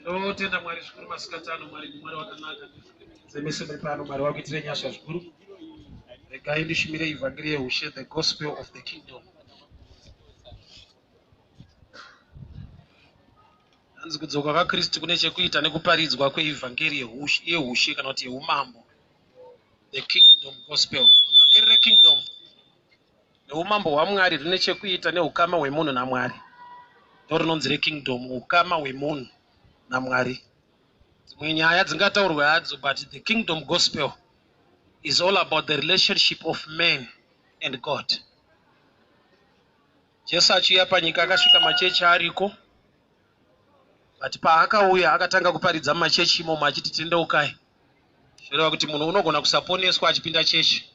Totenda Mwari zvikuru masikatano, Mwari Mwari wakanaka. Zemese muri pano, Mwari wakuitire nyasha zvikuru. Regai ndishumire evangeli yeushe, the gospel of the kingdom. Hanzi kudzoka kwaKristu kune chekuita nekuparidzwa kweevangeli yeushe kana kuti yeumambo. The kingdom gospel. Evangeli rekingdom neumambo hwaMwari rine chekuita neukama hwemunhu naMwari. Ndorinonzi rekingdom, ukama hwemunhu naMwari. Dzimwe nyaya dzingataurwa hadzo, but the kingdom gospel is all about the relationship of man and God. Jesu achiuya panyika akasvika machechi ariko, but paakauya akatanga kuparidza machechi imomo achiti tendeukai. Zvoreva kuti munhu unogona kusaponeswa achipinda chechi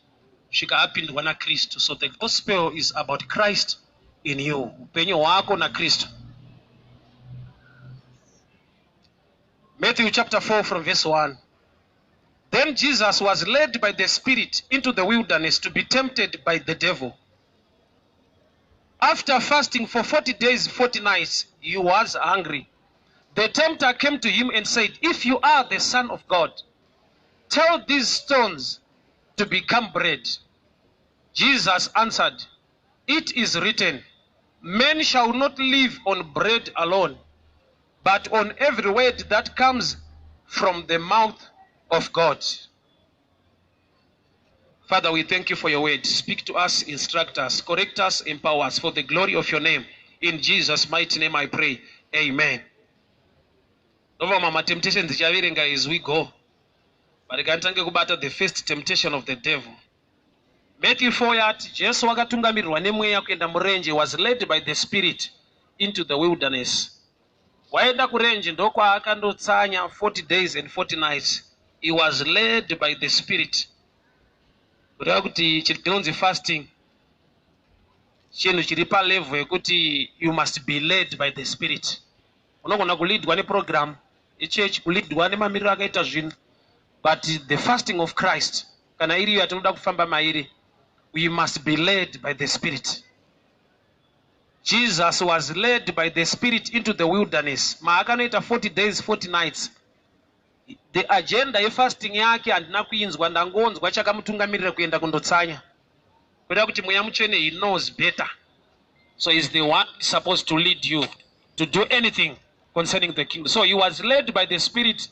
kusvika apindwa naKristu. So the gospel is about Christ in you, upenyu hwako naKristu. Matthew chapter 4 from verse 1. Then Jesus was led by the Spirit into the wilderness to be tempted by the devil. After fasting for 40 days, 40 nights, he was hungry. The tempter came to him and said, "If you are the Son of God, tell these stones to become bread." Jesus answered, "It is written, man shall not live on bread alone, but on every word that comes from the mouth of God." Father, we thank you for your word. Speak to us, instruct us, correct us, empower us for the glory of your name. In Jesus' mighty name I pray. Amen. Over mama temptations zichaverenga as we go. But kantange kubata the first temptation of the devil. Matthew 4 yati Jesu wakatungamirirwa nemweya kuenda murenje, was led by the Spirit into the wilderness. Waenda kurenje ndokwa akandotsanya 40 days and 40 nights. He was led by the Spirit. Kureva kuti chitinonzi fasting chinhu chiri palevel yekuti you must be led by the Spirit. Unogona kuleadwa neprogram ichechi, kuleadwa nemamiriro akaita zvinhu, but the fasting of Christ kana iri yatinoda kufamba mairi, we must be led by the Spirit. Jesus was led by the Spirit into the wilderness. Maakanoita 40 days 40 nights. The agenda yefasting yake handina kuinzwa, ndangonzwa chakamutungamirira kuenda kundotsanya. Kuda kuti mweya mutsvene, he knows better. So he's the one supposed to lead you to do anything concerning the kingdom. So he was led by the Spirit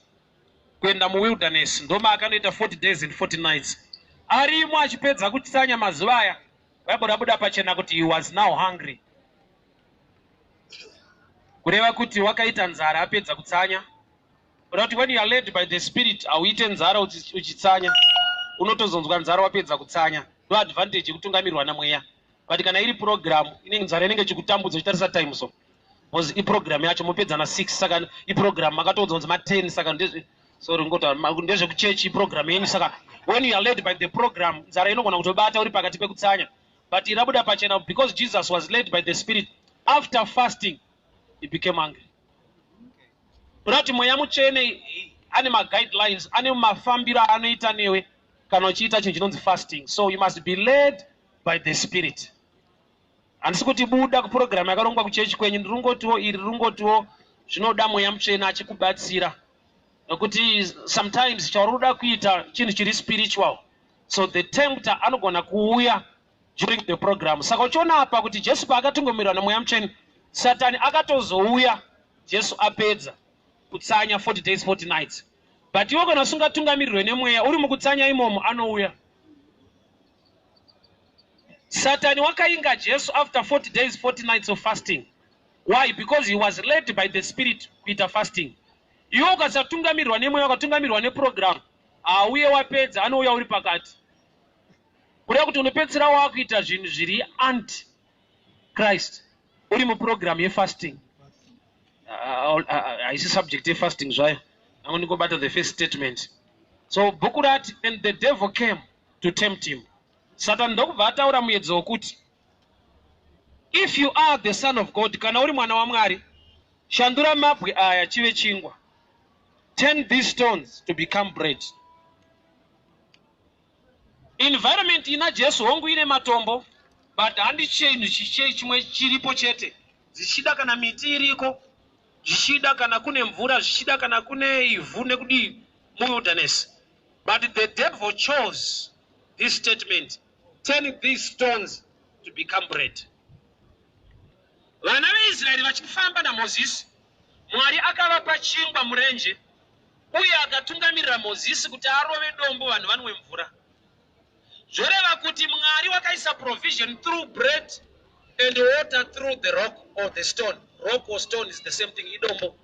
kuenda mu wilderness. Ndoma akanoita 40 days and 40 nights. Arimo achipedza kutsanya mazuva aya, wabuda pachena kuti he was now hungry. Kureva kuti wakaita nzara apedza kutsanya. But when you are led by the Spirit, auite nzara uchitsanya, unotozonzwa nzara wapedza kutsanya. No advantage yekutungamirwa namweya. But kana iri program inenge nzara inenge chikutambudza chitarisa time so. Was I program yacho mopedza na 6 saka I program makatozonza ma 10 saka ndezve. So ringota ndezve kuchechi program yenyu saka when you are led by the program, nzara inogona kutobata uri pakati pekutsanya. But irabuda pachena because Jesus was led by the Spirit. After fasting, he became hungry. But mweya mutsvene ane guidelines, ane mafambiro anoita newe kana uchiita chinhu chinonzi fasting. So you must be led by the Spirit. Handisi kuti buda kuprogram yakarongwa kuchechi kwenyu, rungotiwo iri rungotiwo, zvinoda mweya mutsvene achikubatsira. Nokuti sometimes chauri kuita chinhu chiri spiritual. So the tempter anogona kuuya during the program. Saka uchiona apa kuti Jesu paakatungamirwa namweya mutsvene, Satani akatozouya Jesu apedza kutsanya 40 days 40 nights. But iwe kana usingatungamirirwe nemweya uri mukutsanya imomo anouya. Satani wakainga Jesu after 40 days 40 nights of fasting. Why? Because he was led by the Spirit kuita fasting. Iwe ukasatungamirirwa nemweya, ukatungamirirwa neprogram, auye wapedza anouya uri pakati. Kureva kuti unopedzera wakuita zvinhu zviri anti Christ uri muprogram yefasting. Haisi subject yefasting zvayo. I'm going to go back to the first statement. So bhuku rati, and the devil came to tempt him. Satan ndokubva ataura muedzo wokuti, if you are the Son of God, kana uri mwana waMwari, shandura mabwe aya chive chingwa. Turn these stones to become bread. Environment ina Jesu hongu ine matombo, but handi chinhu chimwe chiripo chete. Zichida kana miti iriko, zvichida kana kune mvura, zvichida kana kune ivhu nekudi wilderness. But the devil chose this statement, turn these stones to become bread. Vana veIsraeri vachifamba naMozisi, Mwari akavapa chingwa murenje, uye akatungamirira Mozisi kuti arove dombo vanhu vanwe mvura. Zvoreva kuti Mwari wakaisa provision through bread and water through the rock or the stone. Rock or stone is the same thing, idombo.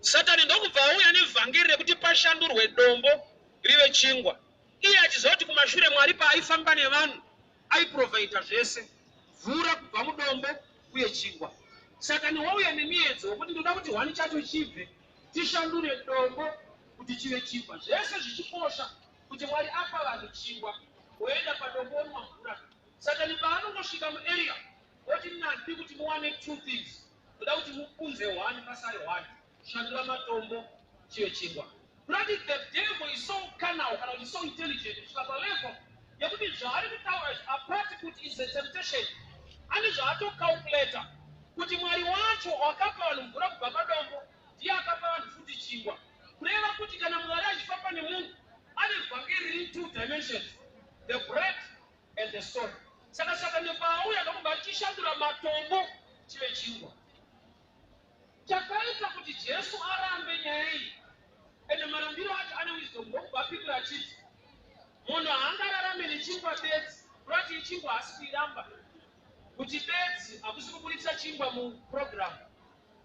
Satani ndokubva auya nevhangeri rekuti pashandurwe dombo rive chingwa. Iye achizoti kumashure Mwari paaifamba nevanhu aiprovhaita zvese, mvura kubva mudombo uye chingwa. Satani wauya nemiedzo wekuti ndoda kuti hwani chacho chibve, tishandure dombo kuti chive chingwa. Zvese zvichikosha kuti Mwari apa vanhu chingwa, woenda padombo onwa mvura. Satani paanongosvika muarea woti nandi kuti muwane two things, ndoda kuti mukunze hwani pasare hwani, shandura matombo chive chingwa. But the devil is so carnal, and so intelligent, it's like a level. You put the jar in the tower, a party put is a temptation. And the jar to calculator. Put him where you want to, or couple and block Babadombo, dear couple and food chingwa. Never put it in a garage papa in the moon. And it's forgetting in two dimensions, the bread and the stone. Sakasaka Nepao, and Batishandra Matombo, chingwa. Chakaita put it just so around Benyai. And the Marambiro had any wisdom, but people are cheap. Mono Angara many chingwa beds, Rati chingwa speedamba. Which is beds, a Busupulitza chingwa program.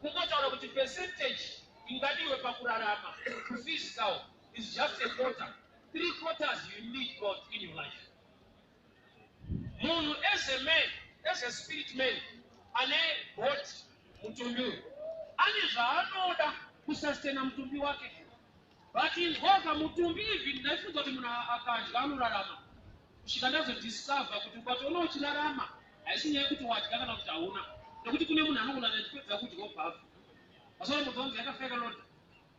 Who got out of the percentage in Gadi Pakurama, physical is just a quarter. 3 quarters you need God in your life. Mono as a man, as a spirit man, and a what Mutumbu. And is an order who sustain Mutumbi wake. But in Hoga Mutumbi, if you got him Rama, she can also discover what you know Chilarama. I see you to watch Gavana of Tauna. The Kutukunaman and the good go path. I saw him on the other figure.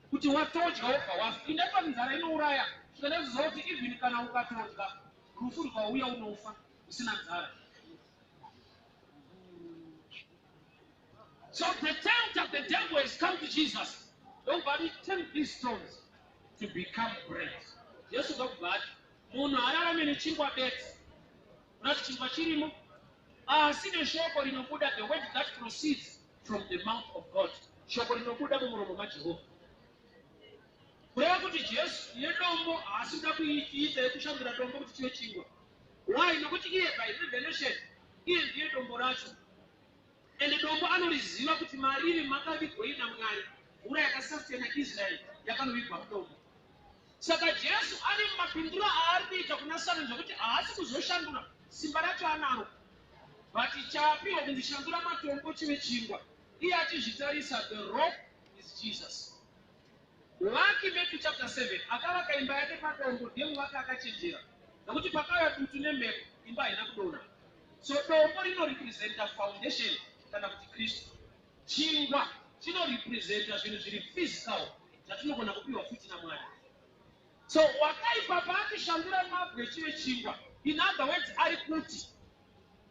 Put you what told you of in that one, I know Raya. She can also if you can out Rufu for we all know fun. So the time that the devil has come to Jesus, nobody turn these stones to become bread. Yes, God, Mono Arara many chingwa beds. Not chingwa chirimo. See the shoko in Obuda, the word that proceeds from the mouth of God. Shoko in Obuda Muromajo. Where would it yes, Yedombo, Asudaku eat the Kushandra Dombo to chingwa. Why not here by revelation? Here, Yedomboracho. And the Dombo Anno is not to marry Makabi Koinamai, who I assassin Israel, Yakan Wipa. Saka Jesu ali mapindura arbita kunasana njokuti asikuzoshandura simba racho anaro. But ichapiwa kundishandura matombo chive chingwa. Iye achizvitarisa the rock is Jesus. Waki Matthew chapter 7 akavaka imba yake padombo ndiye wake akachenjera. Nokuti pakauya dutu nemhepo imba haina kudonha. So dombo rinorepresenta foundation kana kuti Kristu. Chingwa chinorepresenta zvinhu zviri physical zvatinogona kupiwa futi naMwari. So wakaipa paakishandura mabwe chive chingwa. In other words, ari kuti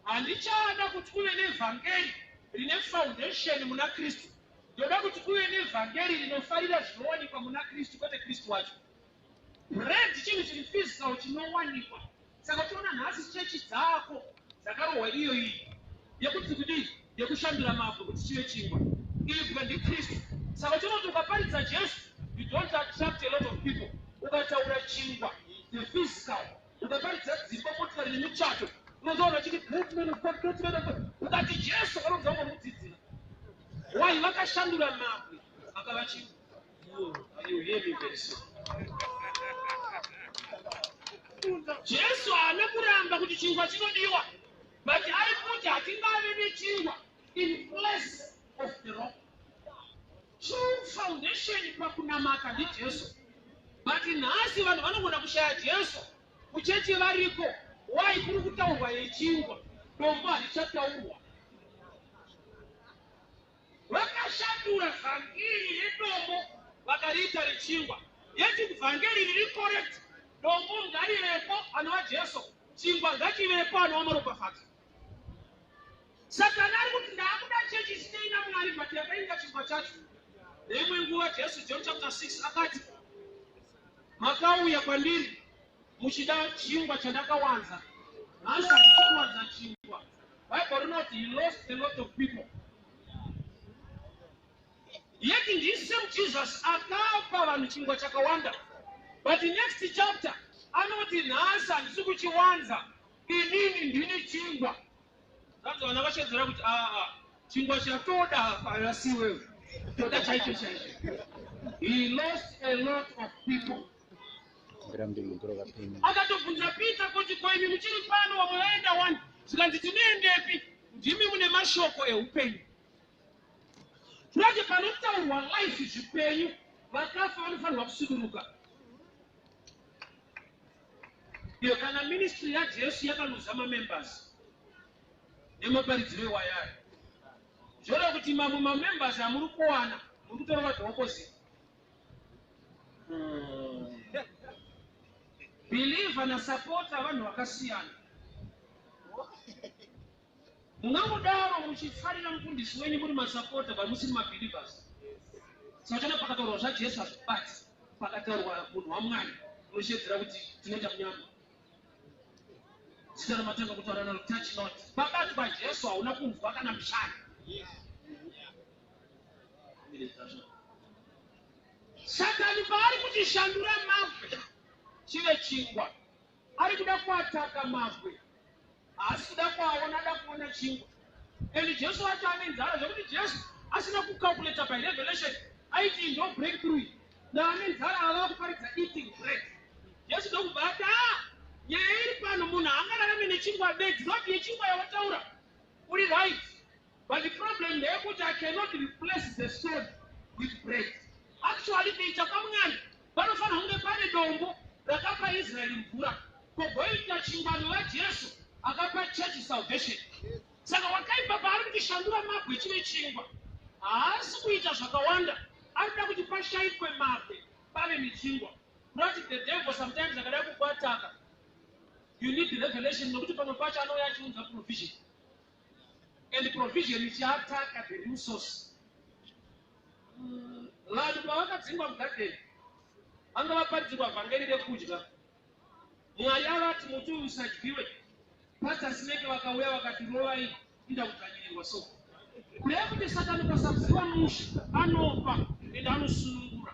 handichada kuti kuve nevhangeri rine foundation muna Kristu. Ndoda kuti kuve nevhangeri rinofarira zvinowanikwa muna Kristu kwete Kristu wacho. Bread chinhu chiri physical chinowanikwa. Saka tiona nhasi chechi dzako dzakarohwa iyo iyi yekuti kudii yekushandura mabwe kuti chive chingwa. Iyi kubva ndiKristu. Saka tinoti ukaparidza Jesu, you don't attract a lot of people. Ukataura chingwa, the physical, ukaparidza dzimba motikari nemuchato, unozoona chiti great man of God, great man of God. Ukati Jesu vanobva ngomudzidzira. Why vakashandura mabwe akava chingwa? You hear me very soon. Jesu haana kuramba kuti chingwa chinodiwa, but ari kuti hatingave nechingwa in place of the rock. True foundation pakunamata ndiJesu. But nhasi vanhu vanogona kushaya Jesu kuchechi variko. Why kuri kutaurwa yechingwa dombo harichataurwa. Vakashandura vhangeri redombo vakariita rechingwa. Yeti vhangeri riri correct, dombo ngarivepo anova Jesu, chingwa ngachivepo anova maropafadzo. Saka ari kuti ndaakuda chechi chisina mwari but yakainga chingwa chacho. Nemwe nguva Jesu John chapter 6 akati makauya kwandiri muchida chingwa chandakawanza. Nhasi handikuwanza chingwa. Bible not he lost a lot of people. Yet in this same Jesus akapa vanhu chingwa chakawanda. But in next chapter anoti nhasi handisikuchiwanza. Inini ndini chingwa. That's why navashedzera kuti chingwa chatoda hapana wewe. Toda chaicho chaicho. He lost a lot of people. Akatobvunza Peter kuti koimi muchiri pano wamwe vaenda wani. Zikanzi tinoendepi? Ndimi mune mashoko eupenyu. Tinoti panotaurwa life zvipenyu, vakafa vanofanirwa kusuduruka. Iyo kana ministry yaJesu yakaluza mamembers nemaparidziro ewayayo. Zvoda kuti mamwe mamembers amuri kuwana muri kutora vadhokozi. Believer na supporter vanhu vakasiyana. Mungangodaro muchifarira mufundisi wenyu muri masupporter but musiri mabelievers. Saka pakataurwa zvaJesu hazvibati. Pakataurwa munhu waMwari unoshedzera kuti tinoita munyama. Saka matanga kutaura nalo touch not. Pakati paJesu hauna kunzwa kana mushana. Satani paari kutishandura mabwe chive chingwa. Ari kuda kuataka mabwe. Asi kuda kuaona ada kuona chingwa. And Jesu wacho ane nzara zvokuti Jesu asina kucalculate by revelation aiti ndo breakthrough. Na ane nzara ava kuparidza eating bread. Jesu ndokubva ati nyaya iri pano munhu angararame nechingwa bedzi noti yechingwa yavataura uri right. But the problem ndeyekuti I cannot replace the sword with bread. Actually kuita kwamwari panofanira kunge pane dombo rakapa Israeli mvura. Kogoita chingwano vaJesu akapa church salvation. Saka wakaipa paari kutishandura mabwe chive chingwa. Haasi kuita zvakawanda. Arikuda kuti pashayikwe mabwe pave nechingwa. Not the devil sometimes akada kukuataka. You need the revelation nokuti pamwe pacho anouya achiunza provision. And the provision ichiataka the new source. Vanhu pavakadzingwa mugadheni vanga vaparidzirwa vhangeri rekudya. Mwari avati muti uyu usadyiwe. Pastor Snake vakauya vakati rovai ida kudzvanyirirwa so. Kureva kuti Satani pasaziva musha anopa ende anosunungura.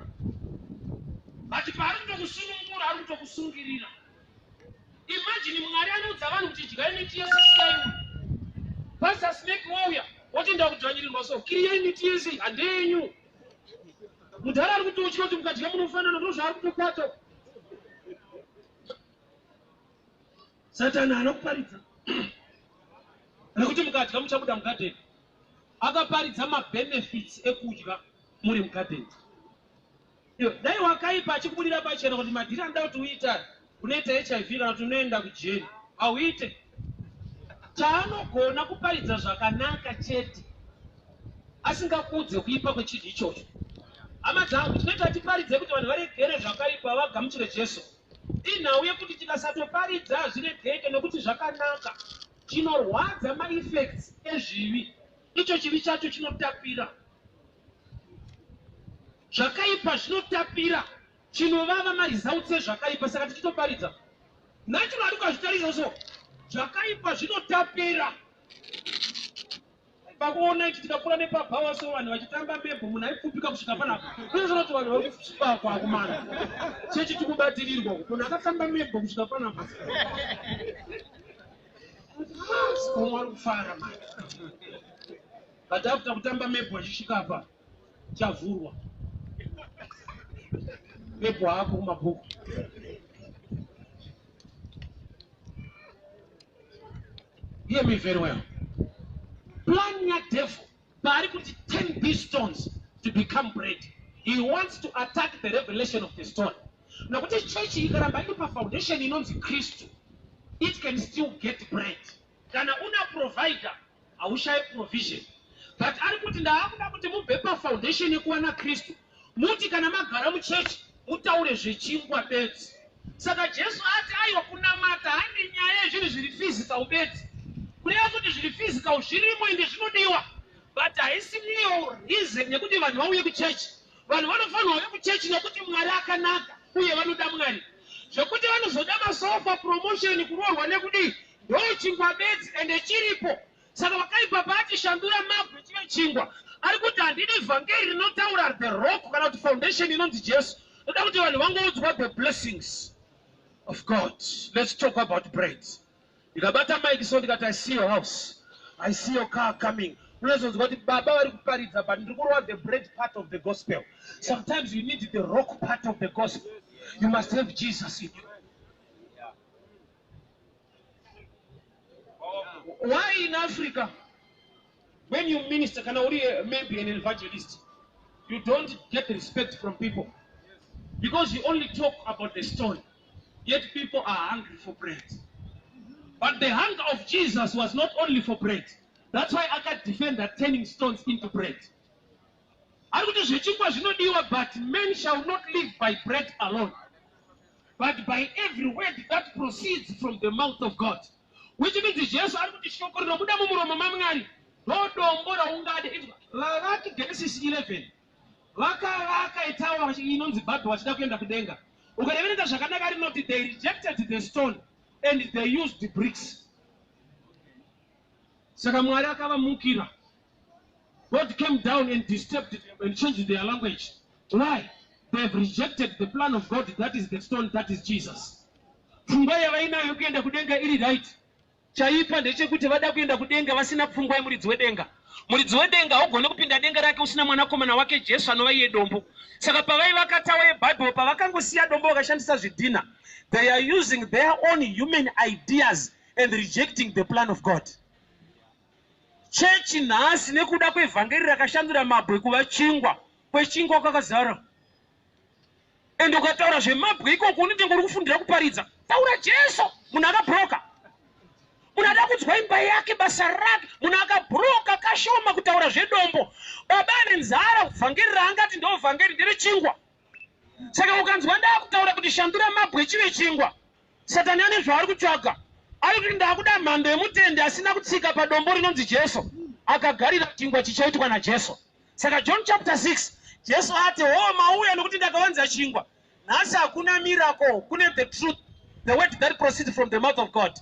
But paari kutokusunungura ari kutokusungirira. Imagine Mwari anoudza vanhu kuti dyai miti yese siyai. Pastor Snake wauya woti nda kudzvanyirirwa so. Kiriyai miti yese handenyu. Mudhara ari kutotya kuti mukadya munofanana ndozvaari kutokwata. Satani anokuparidza. Nekuti mukadya muchabuda mugadheni. Akaparidza mabenefits ekudya muri mugadheni. Dai wakaipa achikubudira pachena kuti madhiri anoda kuti uita unoita HIV kana kuti unoenda kujeri. Auite. Chaanogona kuparidza zvakanaka chete. Asingakudze kuipa kwechinhu ichocho. Hama dzangu tinoita tiparidze kuti vanhu varegere zvakaipa vagamuchire Jesu. Inhau yekuti tikasatoparidza zviregeke nekuti zvakanaka chinorwadza maeffects ezvivi. Icho chivi chacho chinotapira. Zvakaipa zvinotapira. Chinovava maresults ezvakaipa saka tichitoparidza. Nacho ari kuzvitarisa so. Zvakaipa zvinotapira. Pakuona kuti tikakura nepabhawa so vanhu vachitamba mebho munhu aipfupika kusvika panapa. Kunozvona kuti vanhu vari kusvipa kwakumana. Chechi tikubatirirwa kuti munhu akatamba mebho kusvika panapa. Sikomwe ari kufara mani. But after kutamba mebho achisvika apa chavhurwa. Mebho ako kumabhuku. Hear me very well. Plan your devil, but to turn these stones to become bread. He wants to attack the revelation of the stone. Now, what is church? You can buy a foundation in Christ. It can still get bread. Can una provider? I wish I provision. But I put in the paper foundation in Christ. Muti kana magara mu church. Mutaure zvechingwa beds. Saka Jesu ati aiwa kunamata handi nyaya yezvinhu zviri physical beds. Kureva kuti zviri physical zvirimo ende zvinodiwa. but haisiyo reason yekuti vanhu vauye kuchechi. Vanhu vanofanira kuuya kuchechi nekuti Mwari akanaka uye vanoda Mwari. Zvekuti vanozoda masofa promotion kuroorwa nekudi ndo chingwa bedzi ende chiripo. Saka vakaipa pati shandura mabwe chive chingwa. Ari kuti handidi vhangeri rinotaura the rock kana kuti foundation inonzi Jesu. Ndoda kuti vanhu vangoudzwa the blessings of God. Let's talk about bread. Ndikabata mic so ndikati I see your house. I see your car coming. Unozonzwa kuti baba vari kuparidza but ndiri kurova the bread part of the gospel. Sometimes you need the rock part of the gospel. You must have Jesus in you. Why in Africa, when you minister, maybe an evangelist, you don't get respect from people because you only talk about the stone, yet people are hungry for bread. But the hunger of Jesus was not only for bread. That's why I can defend that turning stones into bread. But men shall not live by bread alone, but by every word that proceeds from the mouth of God. Which means Jesus Genesis 11. They rejected the stone and they used the bricks. God came down and disturbed them and changed their language. Why? They have rejected the plan of God. That is the stone, that is Jesus. Chaipa ndechekuti vada kuenda kudenga vasina pfungwa yemuridzi wedenga. Muridzi wedenga haugone kupinda denga rake usina mwanakomana wake Jesu anova iye dombo. Saka pavaivakataura yeBhayibheri pavakangosiya dombo vakashandisa zvidhina, they are using their own human ideas and rejecting the plan of God. Church nhasi nekuda kwevhangeri rakashandura mabwe kuva chingwa, kwechingwa kwakazara. Ende ukataura zvemabwe ikoko unotenga uri kufundira kuparidza. Taura Jesu, munhu akabroka. Munada kudzwa imba yake basa rake, munhu akabroka kashoma kutaura zvedombo. Baba nenzara vhangeri raangati ndo vhangeri nderechingwa. Saka ukanzwa ndakutaura kuti shandura mabwe chive chingwa, Satani ane zvaari kutsvaga. Ari kuti ndakuda mhando yemutende asina kutsika padombo rinonzi Jesu, akagarira chingwa chichaitwa naJesu. Saka John chapter 6, Jesu ati mauya nokuti ndakawanza chingwa. Nhasi hakuna miracle, kune the truth, the word that proceeds from the mouth of God.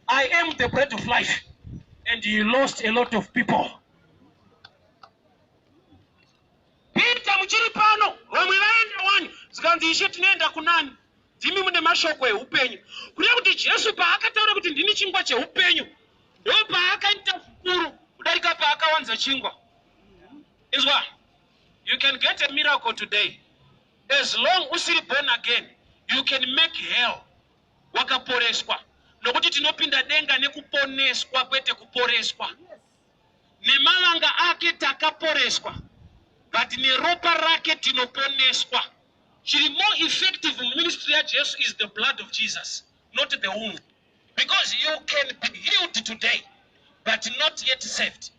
I am the bread of life, and you lost a lot of people. Peter muchiri pano, vamwe vaenda wani, zikanzi ishe tinoenda kunani. Ndimi mune mashoko eupenyu. Kuria kuti Jesu paakataura kuti ndini chingwa cheupenyu, ndo paakaita zvikuru kudarika paakawanza chingwa. Izwa, you can get a miracle today. As long usiri born again, you can make hell wakaporeswa. Nokuti tinopinda denga nekuponeswa kwete kuporeswa. Nemalanga ake takaporeswa, but neropa rake tinoponeswa. Chiri more effective ministry of Jesus is the blood of Jesus, not the womb. Because you can be healed today, but not yet saved.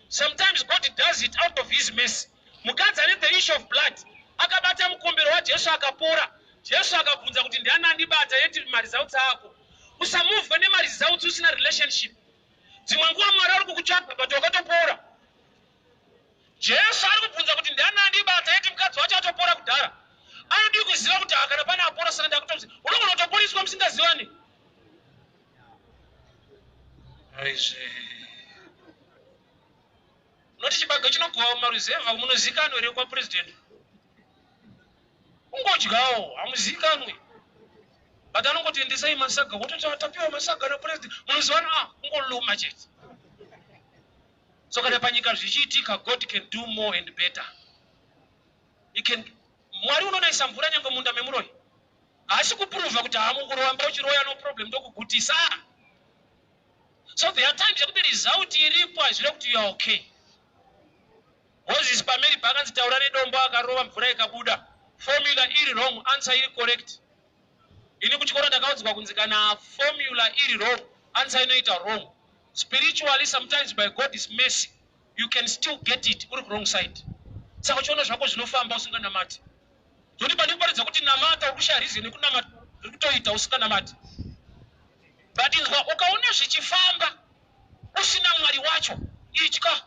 Sometimes God does it out of his mercy. Mukadzi ane the issue of blood, akabata mukombero waJesu akapora. Jesu akabvunza kuti ndiani andibata yeti mari zautsi ako. Usamuvwe nemari zautsi usina relationship. Dzimwe nguva Mwari ari kukutsvaga but wakatopora. Jesu ari kubvunza kuti ndiani andibata yeti mukadzi wacho atopora kudhara. Anodi kuziva kuti kana pana apora saka ndakutonzi unogona kutoporiswa musingazivani. Noti chibaga chinogova mumaruzevha munozikanwa here kwa president. Ungodyawo hamuzikanwi. But anongoti endesai masaga, wototi atapiwa masaga na president. Munozivana ungoluma chete. So kana panyika zvichiitika, God can do more and better. He can. Mwari unonaisa mvura nyange munda memuroi. Haasi kuprova kuti hamukurowamba uchiroya no problem ndokugutisa. So there are times yekuti result iripo hazvire kuti you are okay. Moses pameri pakanzi taura nedombo akarova mvura ikabuda. Formula iri wrong, answer iri correct. Ini kuchikora ndakaudzwa kunzi kana formula iri wrong, answer inoita wrong. Spiritually, sometimes by God's mercy, you can still get it uri wrong side. Saka chiona zvako zvinofamba usinganamati. Zoti pandikuparidza kuti namata ukusha reason yekunamata, uri kutoita usinganamati. But ukaona zvichifamba, usina mwari wacho itya.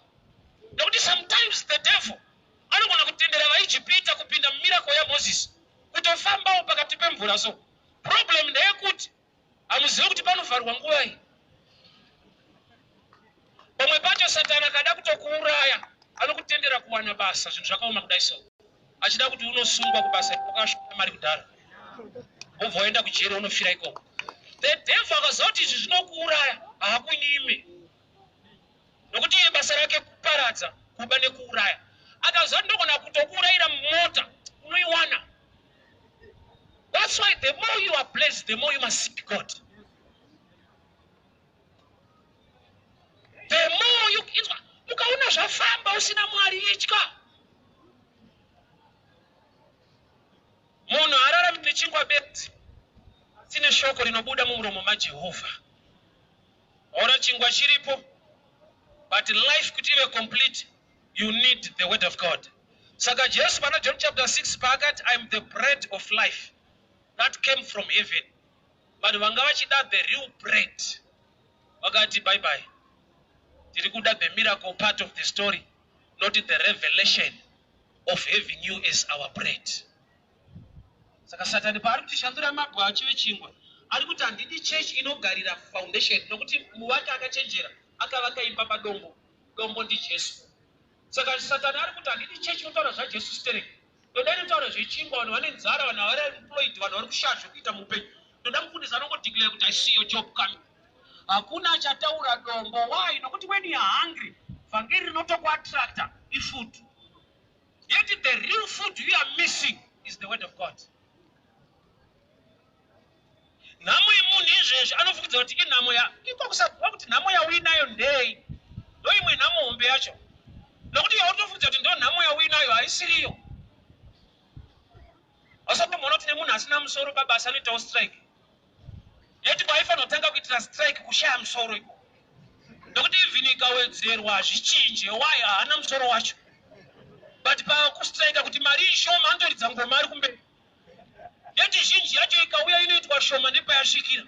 Nokuti sometimes the devil anogona kutendera vaIjipita kupinda mumiracle yaMoses kutofambawo pakati pemvura. So problem ndeyekuti hamuzivi kuti panovharwa nguvai. Pamwe pacho Satani akada kutokuuraya anokutendera kuwana basa zvinhu zvakaoma kudai so, achida kuti unosungwa kubasa wakashoka mari kudhara obva waenda kujeri unofira ikoko. The devil akaziva kuti izvi zvinokuuraya haakunyime, nokuti iye basa rake kuparadza, kuba nekuuraya. Akaziva kuti ndogona kutokuurayira mumota unoiwana. That's why the more you are blessed, the more you must seek God. The more you ukaona zvafamba usina mwari itya. Munhu hararami nechingwa bedzi sine shoko rinobuda mumuromo maJehovha. Ora chingwa chiripo, but life kuti ive complete, you need the word of God. Saka Jesu pana John chapter 6 pakati, I am the bread of life that came from heaven. But vanga vachida the real bread, vakati bye bye. Tiri kuda the miracle part of the story, not the revelation of having you as our bread. Saka Satani paari kutishandura mabwe achive chingwa, ari kuti handidi church inogarira foundation, nokuti muvaki akachenjera akavaka imba padombo, dombo ndi Jesu. Saka Satani ari kuti handidi church inotaura zvaJesu stereki, ndoda inotaura zvechingwa, vanhu vane nzara, vanhu vari employed, vanhu vari kushaya zvekuita muupenyu. Ndoda mufundisi anongodeclare kuti I see your job coming. Hakuna achataura dombo. Why? Nokuti when you are hungry, vhangeri rinotokuattracta ifood. Yet the real food you are missing is the word of God. Nhamo yemunhu izvezvi anofungidzira kuti inhamo iko kusaziva kuti nhamo yauinayo ndei, ndo imwe nhamo hombe yacho. Nokuti yautofungidzira kuti ndo nhamo yauinayo haisiriyo. Asatomboona kuti nemunhu asina musoro pabasa anoitawo strike. Yeti kwaifanira kutanga kuitira strike kushaya musoro iko. Nokuti even ikawedzerwa zvichinje, why haana musoro wacho. But pakustrike kuti mari ishoma anotoridza ngoma ari kumberi. Yeti zhinji yacho ikauya inoitwa shoma nepayasvikira.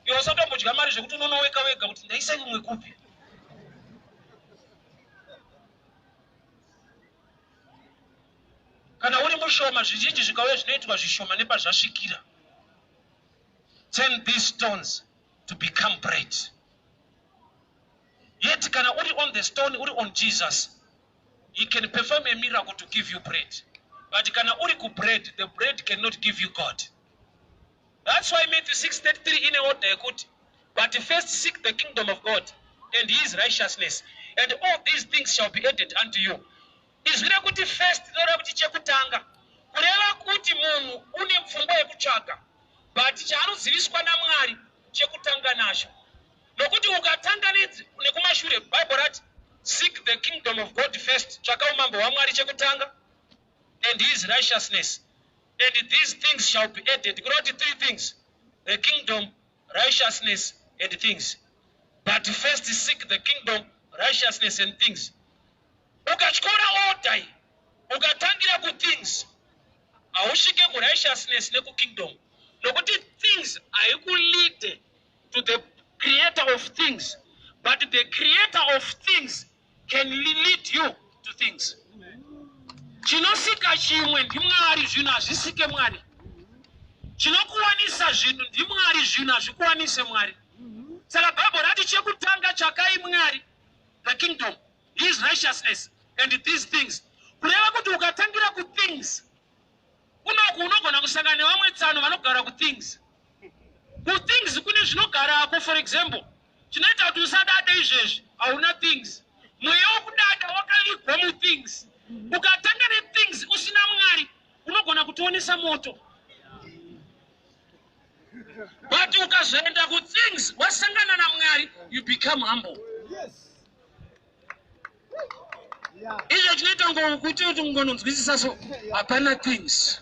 Iwe usatombodya mari zvekuti unoona wega wega kuti ndaisa imwe kupi. Kana uri mushoma zvizhinji zvikauya zvinoitwa zvishoma nepazvasvikira. Turn these stones to become bread. Yet kana uri on the stone, uri on Jesus, he can perform a miracle to give you bread. But kana uri ku bread, the bread cannot give you God. That's why Matthew 6:33 in a order yekuti, but first seek the kingdom of God and his righteousness, and all these things shall be added unto you. Izvire kuti first nora kuti chekutanga, kureva kuti munhu une pfungwa yekutsvaka, but chaanoziviswa naMwari chekutanga nacho. Nokuti ukatanga nekumashure, Bible rati seek the kingdom of God first, tsvaka umambo hwaMwari chekutanga, and his righteousness, and these things shall be added. Kuroti three things: the kingdom, righteousness, and things. But first seek the kingdom, righteousness, and things. Ukatyora order, ukatangira ku things, awusvike ku righteousness neku kingdom. Nokuti things haikulead to the creator of things, but the creator of things can lead you to things. Chinosika chimwe ndiMwari, zvinhu hazvisike Mwari. Chinokuwanisa zvinhu ndiMwari, zvinhu hazvikuwanise Mwari. Saka Bible rati chekutanga chakai Mwari, the kingdom, his righteousness, and these things. Kureva kuti ukatangira ku things, unogona kusangana nevamwe tsano vanogara ku things. Ku things kune zvinogarako. For example, chinoita kuti usadade izvezvi, hauna things. Mweya wokudada wakaligwa mu things. Ukatanga ne-things usina Mwari, unogona kutionesa moto. But ukazoenda ku things wasangana na Mwari, you become humble. Izvo chinoita ngokuti ungononzwisisa so hapana things.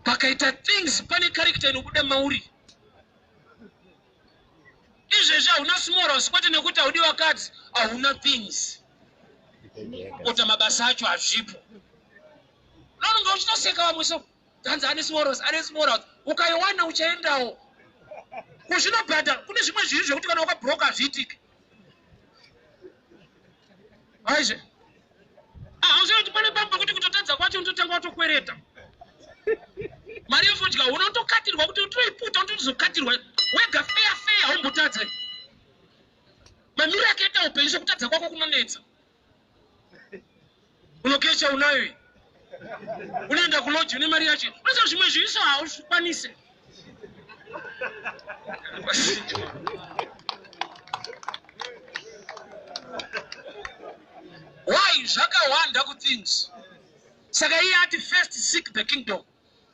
Pakaita things pane character inobuda mauri. Izvezvi hauna smallhouse kwete nekuti haudi vakadzi, hauna things. Ota mabasa acho hazvipo. Nononga uchitoseka vamwe so tanzi ane smallhouse, ane smallhouse. Ukaiwana uchaendawo. Kuzvinobhadha kune zvimwe zviri zvekuti kana wakabhuroka hazviitiki. Aizve. Hauzivi kuti pane bamba kuti kutotadza kwacho unototanga watokwereta. Mari yefodya unotokatirwa kuti utoiputa unotozokatirwa wega feya haumbotadza. Mamiro akaita upenyu sekutadza kwako kunonetsa. Unokesha unayo. Unoenda kuloji une mari yacho. Unozva zvimwe zviriso hauzvikwanise. Why zvakawanda ku things. Saka iye ati first seek the kingdom,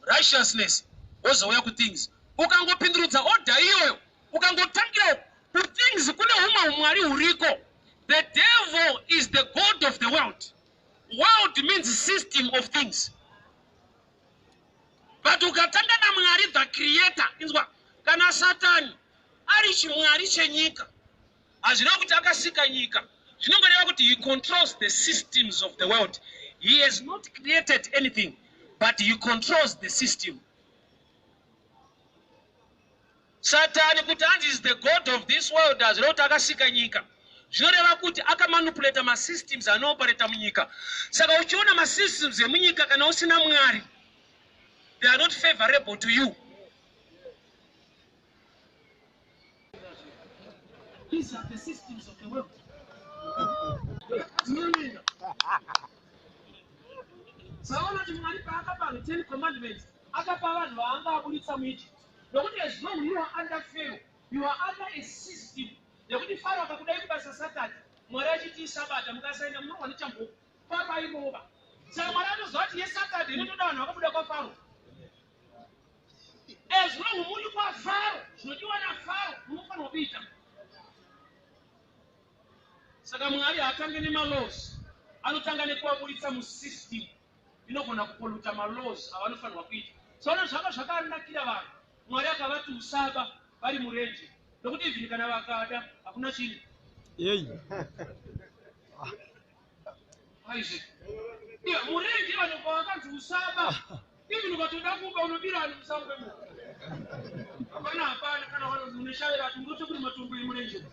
righteousness, wozouya ku things. Ukangopindurudza order iyoyo, ukangotangira ku things kune humwe umwari huriko. The devil is the god of the world. World means system of things. But ukatanga na mwari the creator, inzwa kana Satan ari chimwari chenyika. Azvina kuti akasika nyika. Zvinongoreva kuti he controls the systems of the world. He has not created anything, but he controls the system. Satan kuti is the god of this world, azvina kuti akasika nyika. Zvinoreva kuti akamanipulata masystems anopareta munyika. Saka uchiona masystems emunyika kana usina mwari, they are not favorable to you. These are the systems of the world. Sawana kuti mwari paakapa the 10 commandments, akapa vanhu vaangabuditsa muEgypt. Nokuti as long you are under Pharaoh, you are under a system. Nekuti Pharaoh akakudai kubasa Satani, mwari achiti Sabata mukasaenda munowa nechambo papa imoba. Saka mwari anozva kuti yeSatani inotoda vanhu vakabuda kwaPharaoh. As long muri kwaPharaoh, zvinodiwa naPharaoh munofanirwa kuita. Saka mwari hatange nemalaws, anotanga nekuabuditsa musystem inogona kupoluta malaws avanofanirwa kuita. Saka zvaka zvakanakira vanhu, mwari akavati usaba vari murenje. Nokuti even kana vakada hakuna chinhu. Aizve. Iyo murenje vanhu pavakanzi usaba, even ukatoda kuba unobira vanhu musango imo. Hapana kana vanhu unoshavira kuti ndotokuri matombo emurenje.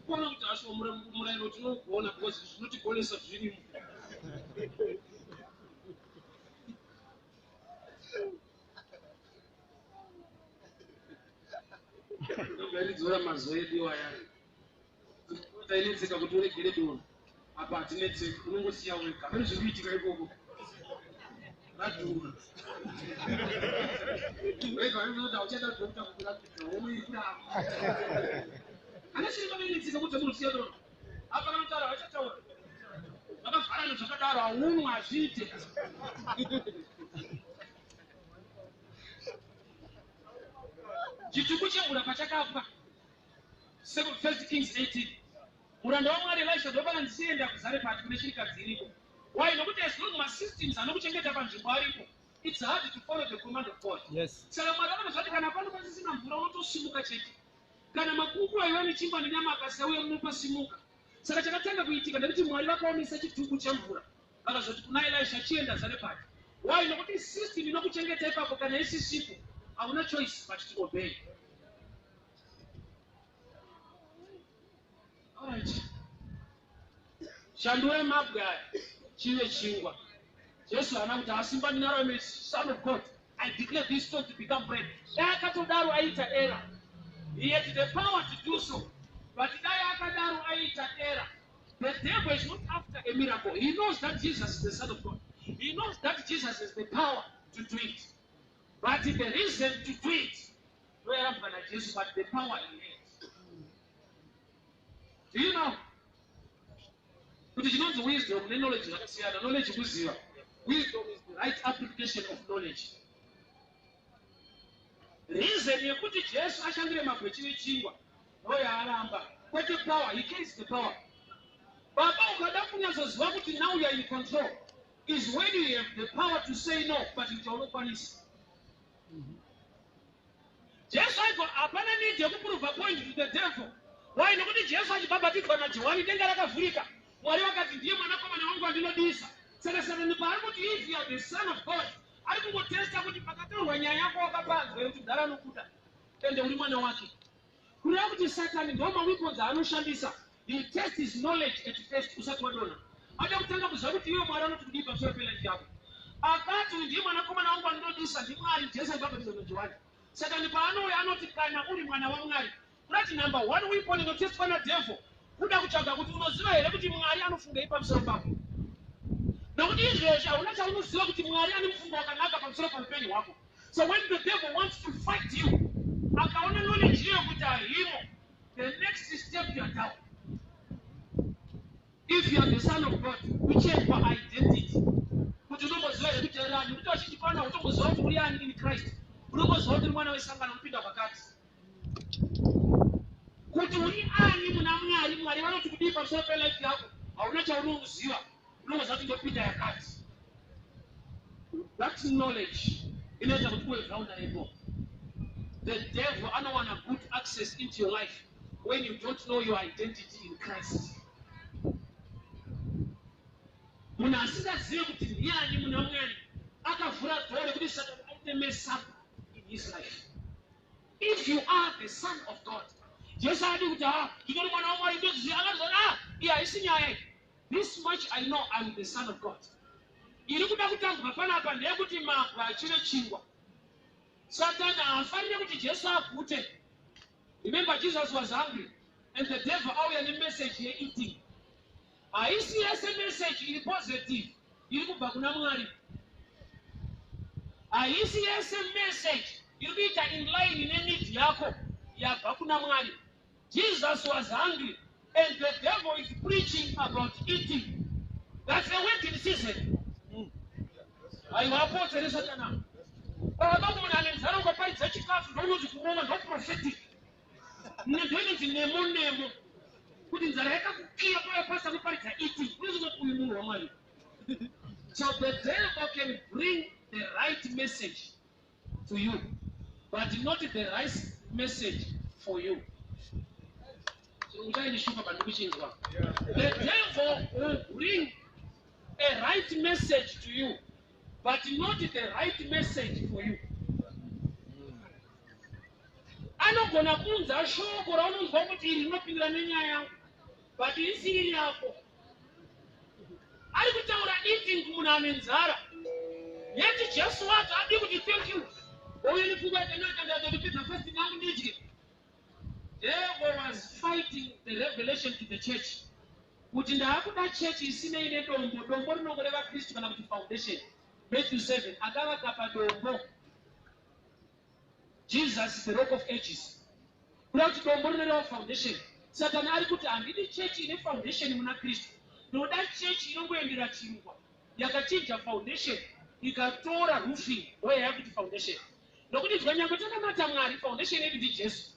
Kuona kuti asho murayiro tinogona because zvinotigonesa zvirimo. Ngaridzora mazoedi waya. Tainetseka kuti uregere doro. Apa atinetseka unongosiya wega. Pane zvinoitika ikoko. Radhura. Wega unoda uchada dokta kukurapidza womuita. Anashinga vainetseka kuti munosiya doro. Apa kana mutaura vachataura. Vakavhara nezvakadaro haunhu hazviite. Chitubu chemvura pachakapwa. 1 Kings 18. Muranda waMwari Elisha ndopakanzienda kuZarepati kune chirikadzi iriko. Why? Nokuti as long as systems anokuchengeta panzvimbo aripo, it's hard to follow the command of God. Yes. Saka Mwari anozvati kana pano pasisina mvura unotosimuka chete. Kana makuku aiva nechingwa nenyama akasauya munopasimuka. Saka chakatanga kuitika ndekuti Mwari vakaomesa chitubu chemvura. Vakazoti kuna Elisha chienda Zarepati. Why? Nokuti system inokuchengeta ipapo kana isisipo, hauna choice but to obey. Alright. Shandura mabwa chive chingwa. Jesu anakuti asimba ndinarame son of God. I declare this stone to become bread. Dai akatodaro aita error. He had the power to do so. But dai akadaro aita error. The devil is not after a miracle. He knows that Jesus is the Son of God. He knows that Jesus has the power to do it. But the reason to do it, where I'm gonna Jesus, but the power in it. Do you know? But you know the wisdom, the knowledge, the knowledge is zero. Wisdom is the right application of knowledge. Reason you put it, yes, I shall get my chingwa. Oh, yeah, what the power? He carries the power. But now you are in control. Is when you have the power to say no, but you don't punish. Just like apana need to prove a point to the devil. Why nobody just like Baba did for Najwani, then got Africa. What you got to do, and I'm going to do this. So the Bible, if you are the Son of God, I will test out with the Pakato when you have walked about going to Daranukuta. ende uri mwana wake. Kureva kuti Satani ndo maweapons aanoshandisa. He tests his knowledge at first usati wadona. Ada kutanga kuziva kuti iwe Mwari anoti kudii pamusoro pelife yako. Akati ndiye mwanakomana wangu andinodisa ndiMwari Jesu ndibhabhatidzwa naJohani. Satani paanouya anoti kana uri mwana waMwari. Kurati number one weapon inotestwa naDevil kuda kutsvaga kuti unoziva here kuti Mwari anofungei pamusoro pako. Nokuti izvezvi hauna chaunoziva kuti Mwari ane mufungo wakanaka pamusoro paupenyu hwako. So when the devil wants to fight you, akaona knowledge iyo kuti ahimo, the next step you are down. If you are the son of God, uchekwa identity. Kuti unomboziva here kuti erani, kuti wachitipana utomboziva kuti uri ani in Christ. Unomboziva kuti uri mwana wesangano unopinda pakati. Kuti uri ani muna Mwari, Mwari vanoti kudii pamusoro pelife yako, hauna chaunoziva. Unomboziva kuti ndopinda yakati. That knowledge inoita kuti uve vulnerable. The devil doesn't want good access into your life when you don't know your identity in Christ. Munhu asingazivi kuti ndiani muna Mwari akavhura dhoo rekuti Satani aite mess up in his life. If you are the son of God, Jesu adi kuti ndinori mwana waMwari ndoziva, akaziva iyi haisi nyaya. This much I know I'm the son of God. Iri kuda kutangwa panapa ndeyekuti mabwe achire chingwa. Satani haafanire kuti Jesu agute. Remember, Jesus was hungry and the devil auya nemessage ye-eating. Haisi yese message iri positive iri kubva kuna Mwari. Haisi yese message iri kuita in line neneed yako yabva kuna Mwari. Jesus was hungry and the devil is preaching about eating. That's the wedding season. Aiwapo tsere Satana. Munhu ane nzara ukaparidza chikafu ndounoti kuona ndo prophetic. Ndoinoti nemo kuti nzara yakakukiya paya pasa kuparidza eating. Unozoti uyu munhu waMwari. So the devil can bring the right message to you, but not the right message for you. So the devil will bring a right message to you, but not the right message for you. Anogona kunza shoko raunonzwa kuti iri rinopindira nenyaya yangu, but isiri yako. Ari kutaura eating kumunhu ane nzara. Yeti Jesu wati adi kuti thank you. Uye nipfungwa itenotanda ndopedza fasting yangu ndidye. Devil was fighting the revelation to the church. Kuti ndaakuda church isinei nedombo. Dombo rinongoreva Kristu kana kuti foundation. Matthew 7, akavaka padombo. Jesus is the rock of ages. Kuda kuti dombo rinoreva foundation. Satani ari kuti handidi church ine foundation muna Kristu. Ndoda church inongoendera chingwa. Yakachinja foundation. Ikatora roofing. Oya yakuti foundation. Nokuti zvanyango takamata Mwari foundation yedu ndi Jesu.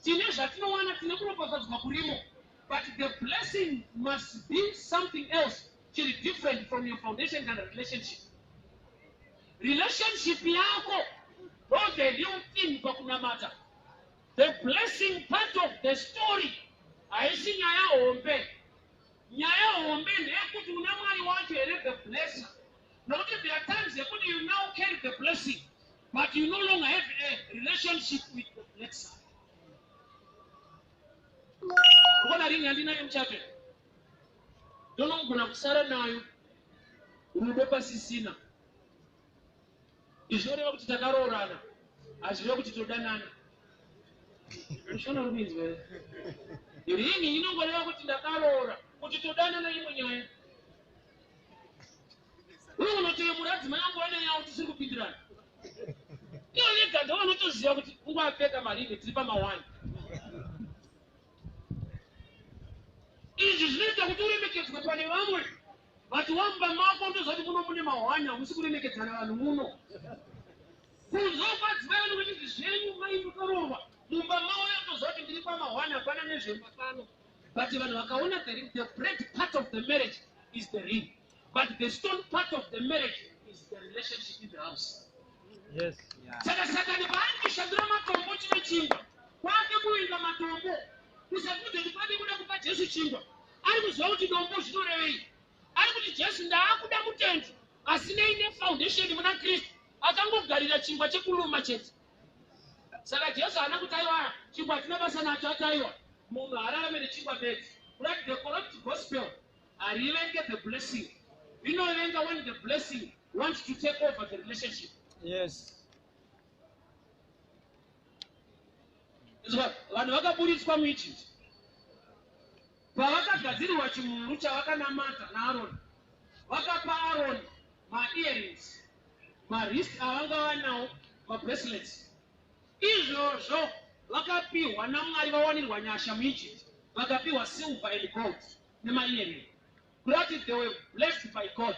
Tine zvatinowana tine kuropafadzwa kurimo. But the blessing must be something else. Chiri different from your foundation and relationship. Relationship yako, not the real thing pakunamata. The blessing part of the story. Haisi nyaya ombe. Nyaya ombe ndeyekuti una Mwari wacho here the blessing. Nokuti there are times yekuti you now carry the blessing, but you no longer have a relationship with the blesser. Ukona ringi handinayo mchape. Ndonogona kusara nayo. Urudo pasisina. Izvoreva kuti takaroorana. Hazvireva kuti todanana. Ushona ruminzwe. Ringi inongoreva kuti ndakaroora. Kuti todanana imwe nyaya. Unotoye muradzi yangu wanenya kuti tiri kupindirana. Iyo nega ndo vanotoziva kuti ungapfeka maringi tiri pamawani. Izvi zvinoita kuti uremekedzwe pane vamwe. Vati wamba mako ndozoti muno mune mahwani hamusi kuremekedzana vanhu muno. Kuzokwadzimai vano kuti zvenyu mai mukaroorwa. Mumba mavo yotozoti ndiri pamahwani hapana nezvembakano. But vanhu vakaona the bread part of the marriage is the ring. But the stone part of the marriage is the relationship in the house. Yes. Saka Satani paanokishandira matombo chino chingwa. Kwake kuinga matombo. Kusakuti ndipade kuda kupa Jesu chingwa. Ari kuziva kuti dombo zvinorevei. Ari kuti Jesu ndaakuda mutendi asinei nefoundation muna Kristu. Akangogarira chingwa chekuluma chete. Saka Jesu anakutaiwa chingwa chinabasa nacho ataiwa. Munhu araramire chingwa bedzi. Like the corrupt gospel are even get the blessing. You know when the blessing wants to take over the relationship. Yes. Vanhu vakaburitswa muEgypt. Pavakagadzirirwa chimuru chavakanamata naAroni. Vakapa Aroni ma-earrings, ma-wrist avanga vanawo, ma-bracelets. Izvozvo vakapiwa naMwari vawanirwa nyasha muEgypt. Vakapiwa silver and gold nema-earring. Granted, they were blessed by God.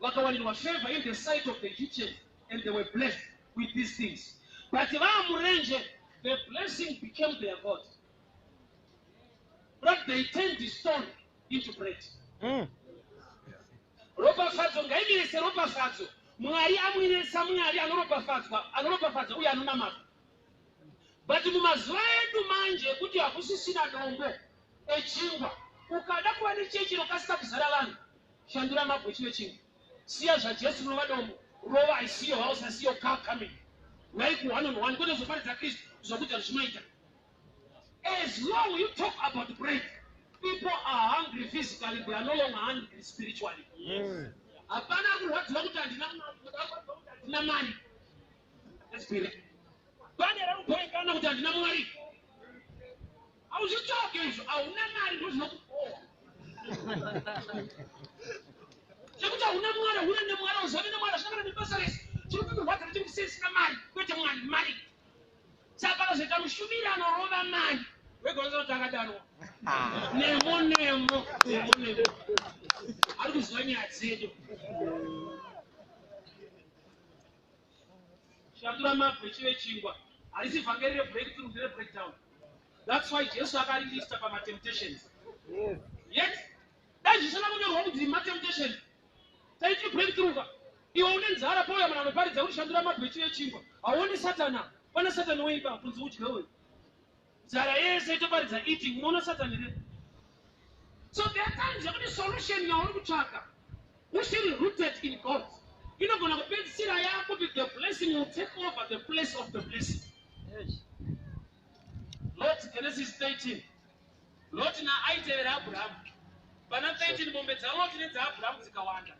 Vakawanirwa favor in the sight of the Egyptians, and they were blessed with these things. But vamurenje, the blessing became their God. But they turned the stone into bread. Ropafadzo ngaimirise ropafadzo. Mwari amwirisa Mwari anoropafadza uye anonamata. But mumazuva edu manje kuti hakusisina dombo echingwa. Ukada kuva nechechi rokasika kuzara vanhu, shandura mabwe chive chingwa. Siya zvaJesu munova dombo. Rova, I see your house, I see your car coming. Like one on one, kwete zoparidza Kristu zvokuti zvimaita. As long you talk about bread, people are hungry physically, they are no longer hungry spiritually. Hapana kurwadziwa kuti handina mari. Spirit. Pane rakupoekana kuti handina Mwari. Hauzvitsvake izvo, hauna mari ndozvinokupowa. Sekuti hauna Mwari, hauna neMwari, hauzove neMwari, hazvinakana nebasa rese. Chinokurwadza kuti ndisisina mari, kwete Mwari, mari. Saka panozoita mushumiri anorova mari. Wegonza kuti akadanwa. Nemo. Ari kuziva nyaya dzedu. Shandura mabwe chive chingwa. Harisi vhangeri rebreakthrough nderebreakdown. That's why Jesu akarilista pamatemptations. Yet, dazvisina kunyorwa kuti matemptations. Taiti breakthrough. Iwe une nzara pauya munhu anoparidza kuti shandura mabwe chive chingwa. Hauoni Satana. Pana Satani weipa kunzi udye wewe. Nzara yese itoparidza eating. Unoona Satani here. So there are times yakuti solution yauri kutsvaka. Ushiri rooted in God. Inogona kupedzisira yako kuti the blessing will take over the place of the blessing. Yes. Lot, Genesis 13. Lot na aitevera Abraham. Pana 13 mombe dzaLot nedzaAbraham dzikawanda.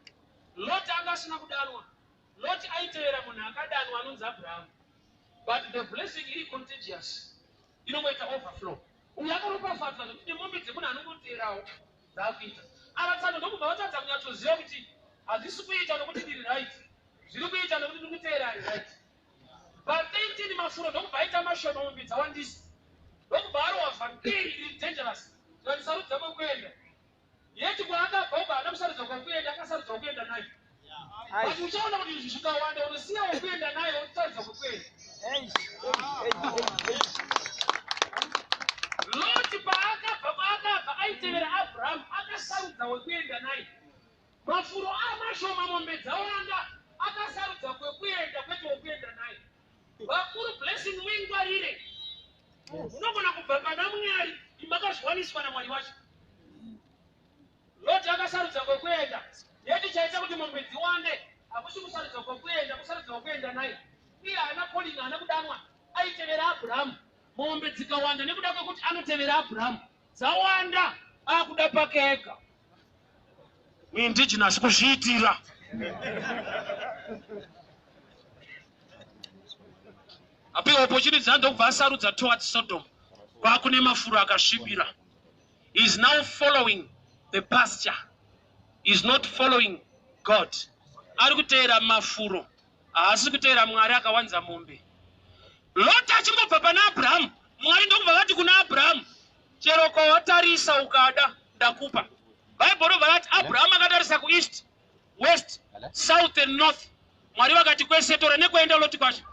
Lot angasina kudanwa. Lot aitevera munhu akadanwa anonzi Abraham. But the blessing is contagious. Inongoita overflow. Uyu akaropafadzwa kuti mombe dzemunhu anongoteverawo dzakuita. Avatsana ndokubva vatadza kunyatsoziva kuti hazvisi kuita nokuti ndiri right. Zviri kuita nokuti ndiri kutevera ari right. But 13 mafuro ndokubva aita mashoma mombe dzawandisa. Ndokubva arova vhangeri iri dangerous. Zvanisarudza kwekuenda. Yeti kwaakabva ubva haana kusarudza kwekuenda, akasarudza kwekuenda naye. But uchaona kuti izvi zvikawanda unosiya wekuenda naye wotaridza kwekuenda. Lot paakabva aitevera Abraham akasarudza wekuenda naye. Mafuro amashoma mombe dzawanda akasarudza kwekuenda kwete wekuenda naye. Vakuru blessing wingwarire. Unogona kubva pana Mwari makazviwaniswa naMwari wacho. Lot akasarudza kwekuenda. Yeti chaita kuti mombe dziwande hakusi kusarudza kwekuenda, kusarudza kwekuenda naye. Iye haana calling, haana kudanwa, aitevera Abraham. Mombe dzikawanda nekuda kwekuti anotevera Abraham. Dzawanda akuda pake ega. Indigenous kuzviitira. Apiwa opportunity dzandobva asarudza towards Sodom. Vakune mafuro akasvibira. He is now following the pasture. He is not following God. Ari kutevera mafuro. Haasi kutevera Mwari akawanza mombe. Lot achingobva pana Abraham. Mwari ndokubva vati kuna Abraham, chero kwawatarisa ukada ndakupa. Bible robva vati Abraham akatarisa kueast, west, south and north. Mwari vakati kwese tora nekuenda Lot kwacho.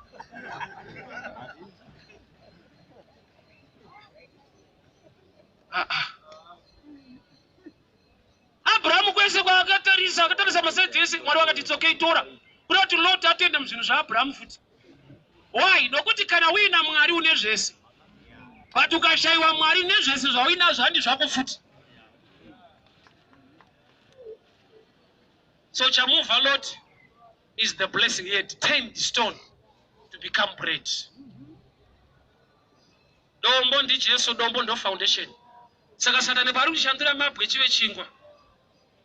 Abraham kwese akatarisa masaidzi ese. Mwari vakati it's okay tora. Kuda kuti Lot atoenda muzvinhu zvaAbraham futi. Why? Nokuti kana uina Mwari une zvese. But ukashaiwa Mwari nezvese zvauinazvo handi zvako futi. So chamuvha Lot is the blessing. He had turned the stone to become bread. Dombo ndi Jesu, dombo ndo foundation. Saka Satani pari kushandura mabwe chive chingwa.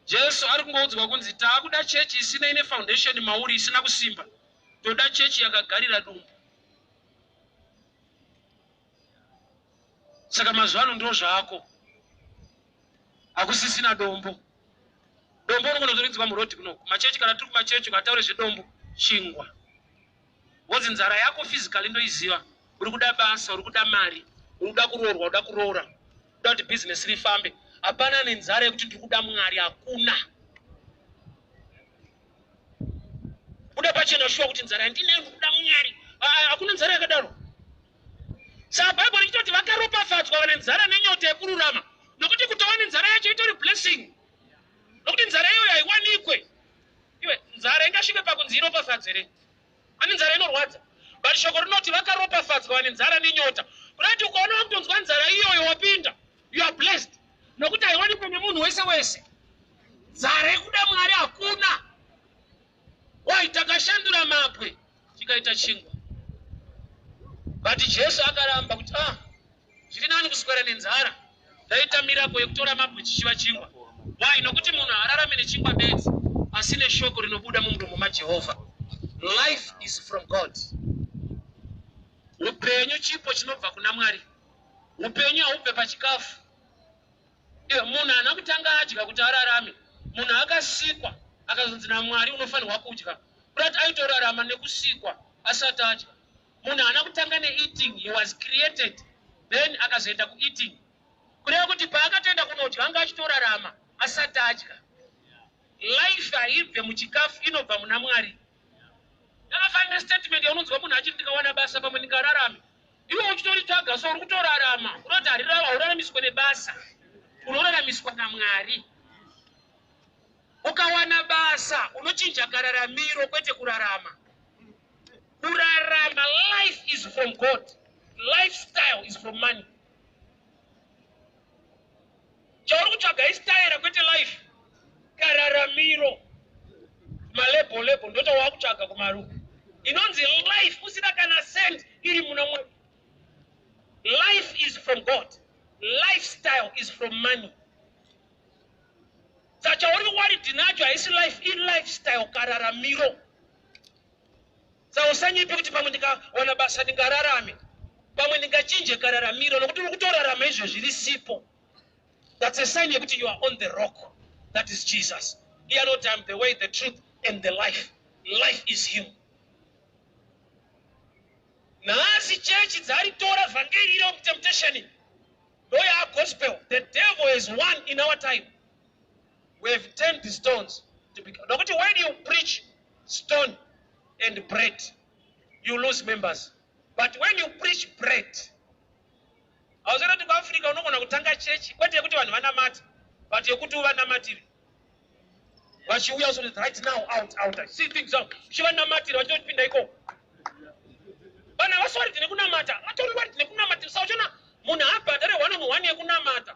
Jesu ari kungoudzwa kunzi takuda chechi isina ine foundation mauri isina kusimba. Toda chechi yakagarira dumbu. Saka mazuva ndo zvako. Akusisina dombo. Dombo unokunotoridzwa murodi kuno. Machechi kana turi kumachechi ukataura zvedombo chingwa. Wodzi nzara yako physically ndoiziva. Uri kuda basa, uri kuda mari, uri kuda kuroorwa, uri kuda kuroora. Kuda kuti business rifambe. Hapana nenzara yekuti ndiri kuda Mwari, hakuna. Kuda pachena shuwa kuti nzara ndinayo ndiri kuda Mwari. Hakuna nzara yakadaro. Saka Bible richitoti vakaropafadzwa vane nzara nenyota yekururama. Nokuti kutova nenzara yacho itori blessing. Nokuti nzara iyoyo haiwanikwe. Iwe nzara ingasvike pakunzi iropafadze here. Ani nzara inorwadza. But shoko rinoti vakaropafadzwa vane nzara nenyota. Kunoti ukaona wakutonzwa nzara iyoyo wapinda, you are blessed. Nokuti haiwanikwe nemunhu wese wese. Nzara yekuda Mwari hakuna. Takashandura mabwe chikaita chingwa. But Jesu akaramba kuti zviri nani kuswera nenzara. Ndaita miracle yekutora mabwe chichiva chingwa. Why? Nokuti munhu haararame nechingwa bedzi, asi neshoko rinobuda mumuromo maJehovha. Life is from God. Upenyu chipo chinobva kuna Mwari. Upenyu haubve pachikafu. Munhu haana kutanga adya kuti ararame. Munhu akasikwa akazonzi naMwari unofanirwa kudya. Kuti aitorarama nekusikwa asati adya. Munhu haana kutanga neeating, he was created. Then akazoenda kueating. Kureva kuti paakatoenda kunodya anga achitorarama asati adya. Life haibve muchikafu, inobva muna Mwari. Ndakafanira statement yaunonzwa munhu achiti ndikawana basa pamwe ndingararame. Iwe uchitoritsvaga so uri kutorarama. Unoti hauraramiswe nebasa. Unoraramiswa naMwari. Ukawana basa unochinja kararamiro kwete kurarama. Kurarama, life is from God. Lifestyle is from money. Chauri kutsvaga istyle kwete life. Kararamiro. Malebo ndoto wakutsvaga kumaruku. Inonzi life usina kana cent iri muna Mwari. Life is from God. Lifestyle is from money. Sachauri wari tinacho haisi life, in lifestyle kararamiro. Sa usanyipe kuti pamwe ndikawana basa ndingararame. Pamwe ndingachinje kararamiro nokuti uri kutorarama izvo zviri sipo. That's a sign yekuti you are on the rock. That is Jesus. He knows I am the way, the truth, and the life. Life is Him. Nazi church dzaritora vhangeri of temptation. Our gospel. The devil is one in our time. We have turned the stones to become. When you preach stone and bread, you lose members. But when you preach bread, I was going to Africa, no one kutanga church. What you to vanamati, but you could do vanamatiri. But you also right now out. See things out. She vanamati, I don't think they go. But I was sorry to Nekunamata. I told you what Nekunamata. Sajana Muna hapa dare wani Nekunamata.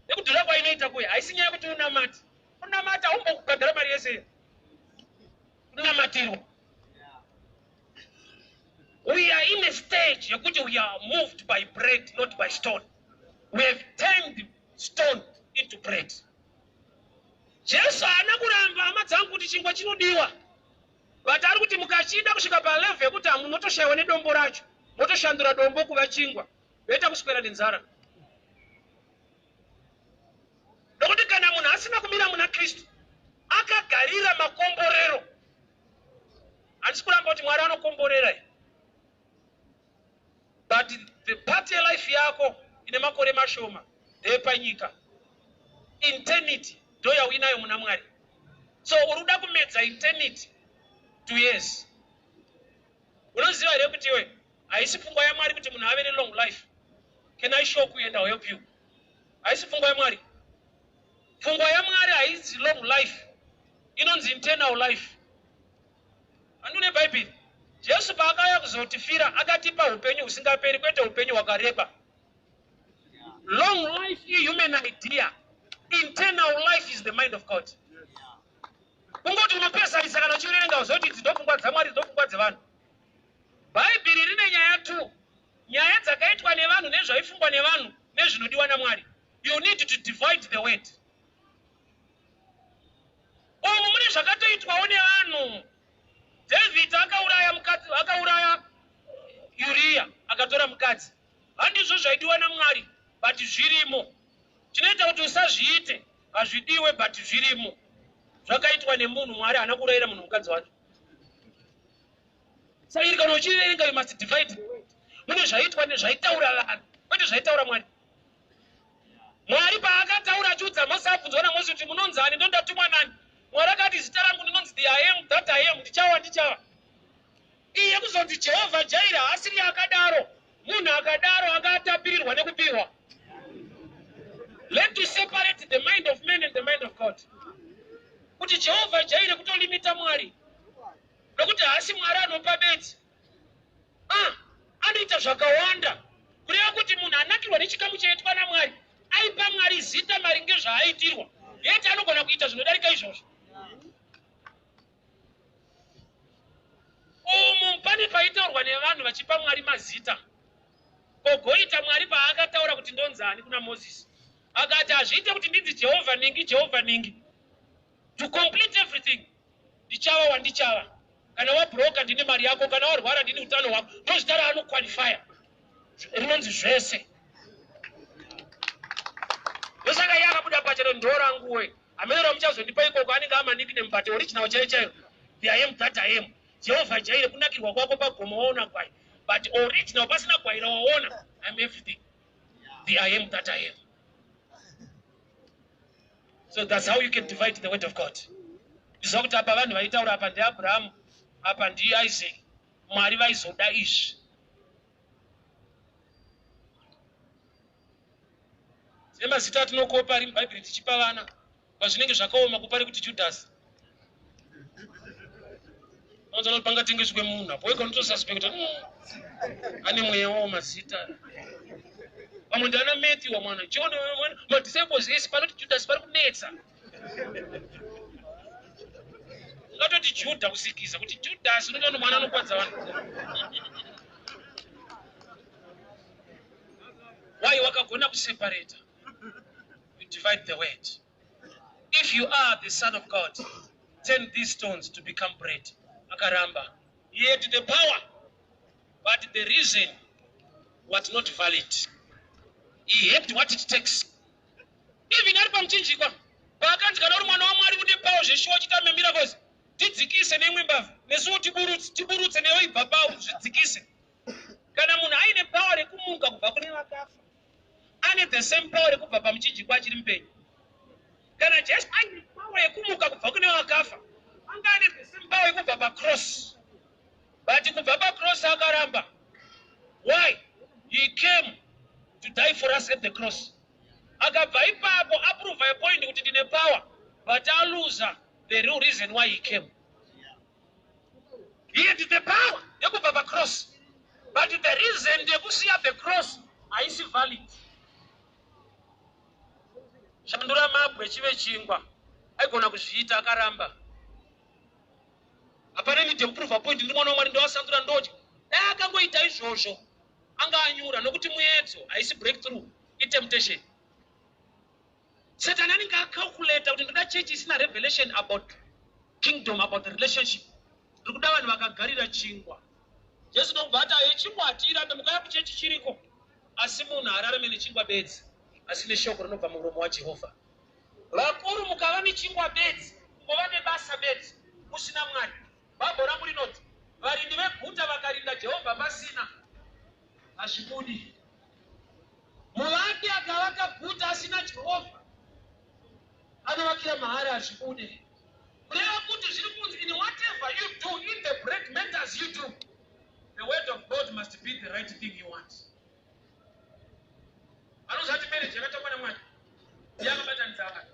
They could do that by later. I see you to Namat. Unamata umbo kukadara mariese. Unamatiru. We are in a stage, we are moved by bread, not by stone. We have turned stone into bread. Jesu anakuramba amadzangu kuti chingwa chinodiwa. But ari kuti mukachinda kusvika pa level yekuti munotoshayiwa nedombo racho. Motoshandura dombo kuva chingwa. Voita kuswera nenzara. Nokuti kana munhu asina kumira muna Kristu, akagarira makomborero. Handisi kuramba kuti Mwari anokomborera. But the part of life yako ine makore mashoma ndepanyika. Eternity ndo yawinayo muna Mwari. So uruda kumedza eternity 2 years. Unoziva here kuti iwe haisi pfungwa yaMwari kuti munhu ave long life. Can I show you and I'll help you? Haisi pfungwa yaMwari. Pfungwa yaMwari haisi long life. Inonzi eternal life. Andune Bible. Jesu paakauya kuzotifira akatipa upenyu usingaperi kwete upenyu hwakareba. Long life is human idea. Eternal life is the mind of God. Kungoti unopesa isakana chirenga uzoti dzidopfungwa dzaMwari dzopfungwa dzevanhu. Bible rine nyaya tu. nyaya dzakaitwa nevanhu nezvaifungwa nevanhu nezvinodiwa naMwari. You need to divide the word. Umu mune zvakatoitwawo nevanhu. David akauraya Uriya akatora mukadzi. Handizvo zvaidiwa naMwari, but zvirimo. Chinoita kuti usazviite hazvidiwe, but zvirimo. Zvakaitwa nemunhu, Mwari haana kurayira munhu mukadzi wake. Saka iri kana uchiverenga, you must divide the word. Mune zvaitwa nezvaitaura vanhu, kwete zvaitaura Mwari. Mwari paakataura achiudza Mose, abvunzwa naMose kuti munonzani, ndondatumwa nani? Mwari akati zita rangu ndinonzi the I am that I am, ndichawa. Iye kuzonzi Jehovha Jireh asiri akadaro. Munhu akadaro akatapirirwa nekupihwa. Let us separate the mind of men and the mind of God. Kuti Jehovha Jireh kutolimita Mwari. Nokuti haasi Mwari anopa beti. Anoita zvakawanda. Kureva kuti munhu anakirwa nechikamu chaitwa naMwari, aipa Mwari zita maringe zvaaitirwa. Yeti anogona kuita zvinodarika izvozvo. Umu pane paitaurwa nevanhu vachipa Mwari mazita. Pogoita Mwari paakataura kuti ndonzani kuna Moses. Akati hazviite kuti ndinzi Jehovha ningi. To complete everything. Ndichava wandichava. Kana wabroka ndine mari yako, kana warwara ndine utano hwako. Ndozita raanoqualifya. Rinonzi zvese. Ndosaka iye akabuda pachero ndoranguwe. Amenera muchazondipa ikoko anenge amanikine mubate original chaiyo. The I am that I am. Jehovha Jireh kunakirwa kwako pagomo waona kwai. But original pasina kwai rawaona. I'm everything. The I am that I am. So that's how you can divide the word of God. Ndizva kuti apa vanhu vaitaura apa ndiAbraham, apa ndiIsaac. Mwari vaizoda izvi. Semazita atinokopa ari muBhaibheri tichipa vana pazvinenge zvakaoma kupari kuti Judas. Nonzana pangatengeswe munhu apo wega unotosuspect ane mweya wawo mazita. Vamwe ndana Matthew wa mwana John madisciples esi panoti Judas pari kunetsa. Ngatoti Juda kusikiza kuti Judas unoona mwana anokwadza vanhu. Why wakagona kuseparate? You divide the word. If you are the Son of God, turn these stones to become bread. Akaramba. He had the power, but the reason was not valid. He had what it takes. Even ari pamuchinjikwa, pakanzi kana uri mwana waMwari une power zveshuwa chita miracles, tidzikise nemwe mbavha, nesuwo tiburutse newe ibva pawo zvidzikise. Kana munhu aine power rekumuka kubva kune vakafa, ane the same power rekubva pamuchinjikwa achiri mupenyu. Kana Jesu aine power yekumuka kubva kune vakafa, anga ane the same power yekubva pacross. But kubva pacross akaramba. Why? He came to die for us at the cross. Akabva ipapo approve a point kuti ndine power, but aluza the real reason why he came. He had the power yekubva pacross, but the reason yekusiya the cross haisi valid. Shandura mabwe chive chingwa aigona kuzviita akaramba. Hapana need to prove a point ndi mwana waMwari ndowasandura ndoje. Akangoita izvozvo anga anyura nokuti muyedzo haisi breakthrough, temptation. Satan anenge acalculate kuti ndoda church isina revelation about kingdom, about the relationship. Ndikuda vanhu vakagarira chingwa. Jesu ndobva ati chingwa hatirambe mukaya kuchechi chiriko, asi munhu hararame nechingwa bedzi, asi neshoko rinobva mumuromo waJehovha. Vakuru mukava nechingwa bedzi, mungova nebasa bedzi, musina Mwari. Bhabho rangu rinoti varindi veguta vakarinda Jehovha pasina, hazvibudi. Muvaki akavaka guta asina Jehovha, anovakira mahari hazvibudi. Kureva kuti zviri kunzi in whatever you do, in the bread matters you do, the word of God must be the right thing you want. Anozati marriage yakatongwa naMwari yakabatanidza vanhu.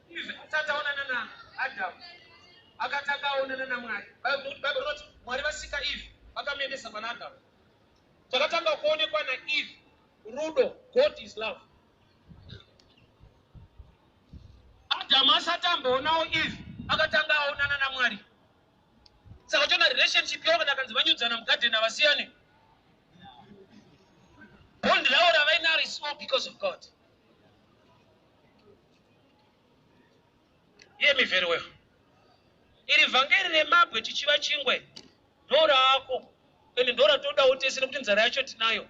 Eve asati aonana naAdamu akatanga aonana naMwari. Bhaibheri rinoti Mwari vasika Eve vakamuendesa pana Adamu. Takatanga kuonekwa naEve rudo, God is love. Adamu asati amboonawo Eve akatanga aonana naMwari. Saka chona relationship yavo kana kanzi vanyudzana mugarden havasiyane. background ravo ravainaro is all because of God. Hear me very well. Iri vhangeri remabwe tichiva chingwe ndora ako ende ndora toda utesere kuti nzara yacho tinayo.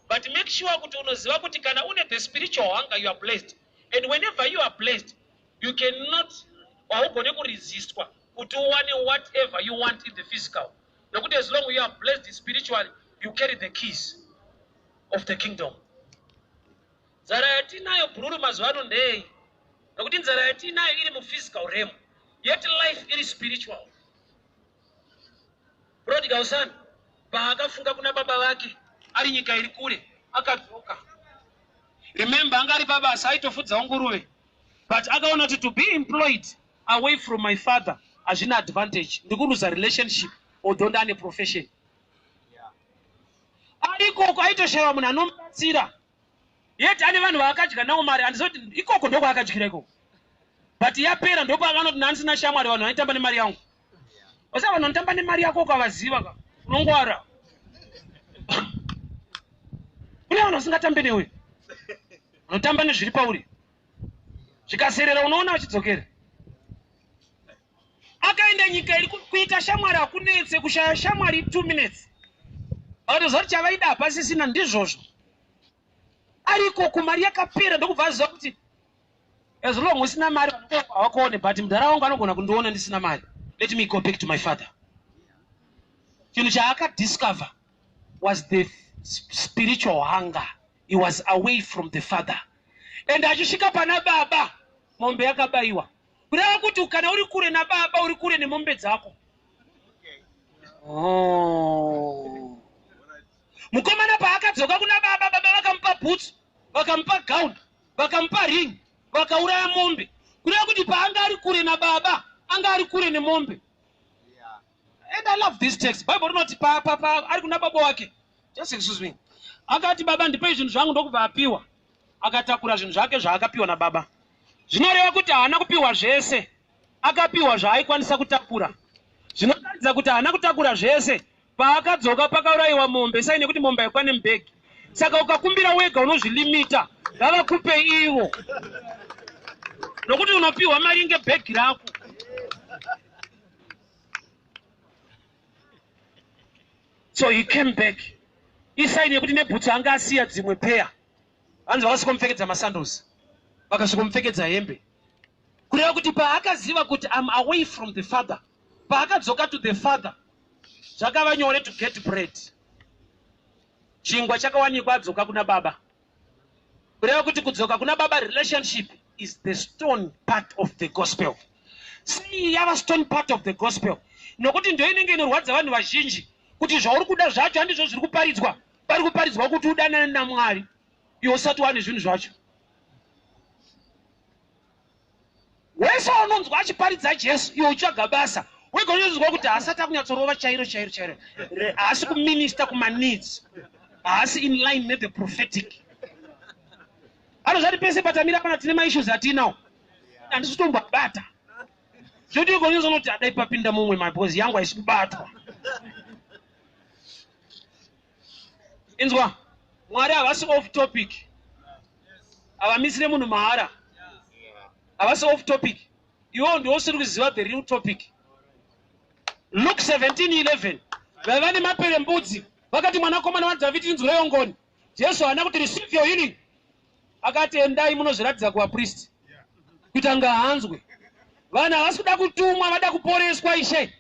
But make sure kuti unoziva kuti kana une the spiritual hunger you are blessed. And whenever you are blessed, you cannot haugone kuresistwa kuti uwane whatever you want in the physical. Nokuti as long as you are blessed spiritually, you carry the keys of the kingdom. Nzara yatinayo bhururu mazuva ano ndei. Nokuti nzara yatinayo iri mu physical realm. Yet life is spiritual. Prodigal son, paakafunga kuna baba vake, ari nyika iri kure, akadzoka. Remember, angari baba asaitofudza nguruve. But akaona kuti to be employed away from my father hazvina advantage. Ndikuruza relationship or don't have a profession. Ikoko aitosheva munhu anomubatsira. Yet ane vanhu vaakadya nawo mari handizoti ikoko ndoko akadyira ikoko. But yapera ndipo akanoti ndansina shamwari vanhu vaitamba nemari yangu. Osa vanhu vanotamba nemari yako ukavaziva ka unongwara. Kune vanhu vasingatambe newe. Unotamba nezviri pauri. Zvikaserera unoona vachidzokera. Akaenda nyika iri kuita shamwari hakunetse, kushaya shamwari 2 minutes. Akatozva kuti chavaida hapasisina ndizvozvo. Ariko kumari yakapera ndokubva aziva kuti as long as usina mari hawakaone, but mudhara wangu anogona kundiona ndisina mari. Let me go back to my father. Chinhu chaakadiscover was the spiritual hunger. He was away from the father. And achisvika pana baba, mombe yakabayiwa. Kureva kuti kana uri kure nababa, uri kure nemombe dzako. Mukomana paakadzoka kuna baba, baba vakamupa boots, vakamupa gown, vakamupa ring, vakauraya mombe. Kureva kuti paanga ari kure nababa, anga ari kure nemombe. And I love this text. Bible not papa ari kuna baba wake. Just excuse me. Akati baba ndipe zvinhu zvangu ndokubva apiwa. Akatakura zvinhu zvake zvaakapiwa nababa. Zvinoreva kuti haana kupiwa zvese. Akapiwa zvaaikwanisa kutakura. Zvinotaridza kuti haana kutakura zvese. Paakadzoka pakaurayiwa mombe, saine kuti mombe haikwane mubhegi. Saka ukakumbira wega unozvilimita. Ngavakupe ivo. Nokuti unopiwa mari ngebhegi rako. So he came back. Isaini yekuti nebhutsu anga asiya dzimwe peya. Vanhu vakasikomupfekedza masandals. Vakasikomupfekedza hembe. Kureva kuti paakaziva kuti I'm away from the father. Paakadzoka to the father. Zvakava nyore to get bread. Chingwa chakawanikwa adzoka kuna baba. Kureva kuti kudzoka kuna baba relationship is the stone part of the gospel. Sei yava stone part of the gospel. Nokuti ndio inenge inorwadza vanhu vazhinji. Kuti zvauri kuda zvacho handizvo zviri kuparidzwa. Pari kuparidzwa kuti udanane naMwari. Iwe usati wane zvinhu zvacho. Wese unonzwa achiparidza Jesu, iwe utsvaga basa. Wegonozwa kuti asati akunyatsorova chairo. Haasi kuminister kuma needs. Haasi in line with the prophetic. Anozvati pese patamira pana tine maissues atinawo. Handisi kutombabata. Zvoti ugonozwa kuti adai papinda mumwe mabhozi yangu haisi kubatwa. Inzwa, Mwari havasi off topic. Havamisire munhu mahara. Havasi off topic. Iwo ndiwo usiri kuziva the real topic. Luke 17:11. Vaiva nemaperembudzi. Vakati mwanakomana waDhavhidhi inzwi reyongoni. Jesu haana kuti receive your healing. Akati endai munozviratidza kuvapristi. Kuti anga hanzwe. Vanhu havasi kuda kutumwa, vada kuporeswa ishe.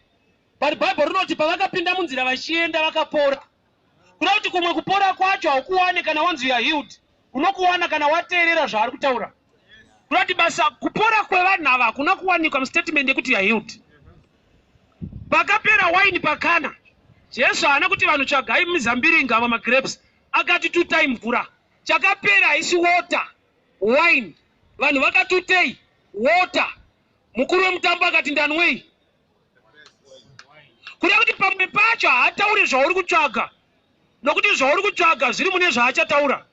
But Bible rinoti pavakapinda munzira vachienda vakapora. Kureva kuti kumwe kupora kwacho haukuwane kana wanzi you are healed. Unokuwana kana wateerera zvaari kutaura. Kureva kuti basa kupora kwevanhu ava hakuna kuwanikwa mustatement yekuti you are healed. Pakapera wine pakana. Jesu haana kuti vanhu tsvagai mizambiringa ava magrapes. Akati tutai mvura. Chakapera haisi water, wine. Vanhu vakatutei water. Mukuru wemutambo akati ndanwei. Kureva kuti pamwe pacho haatauri zvauri kutsvaga. Nokuti zvauri kutsvaga zviri mune zvaachataura.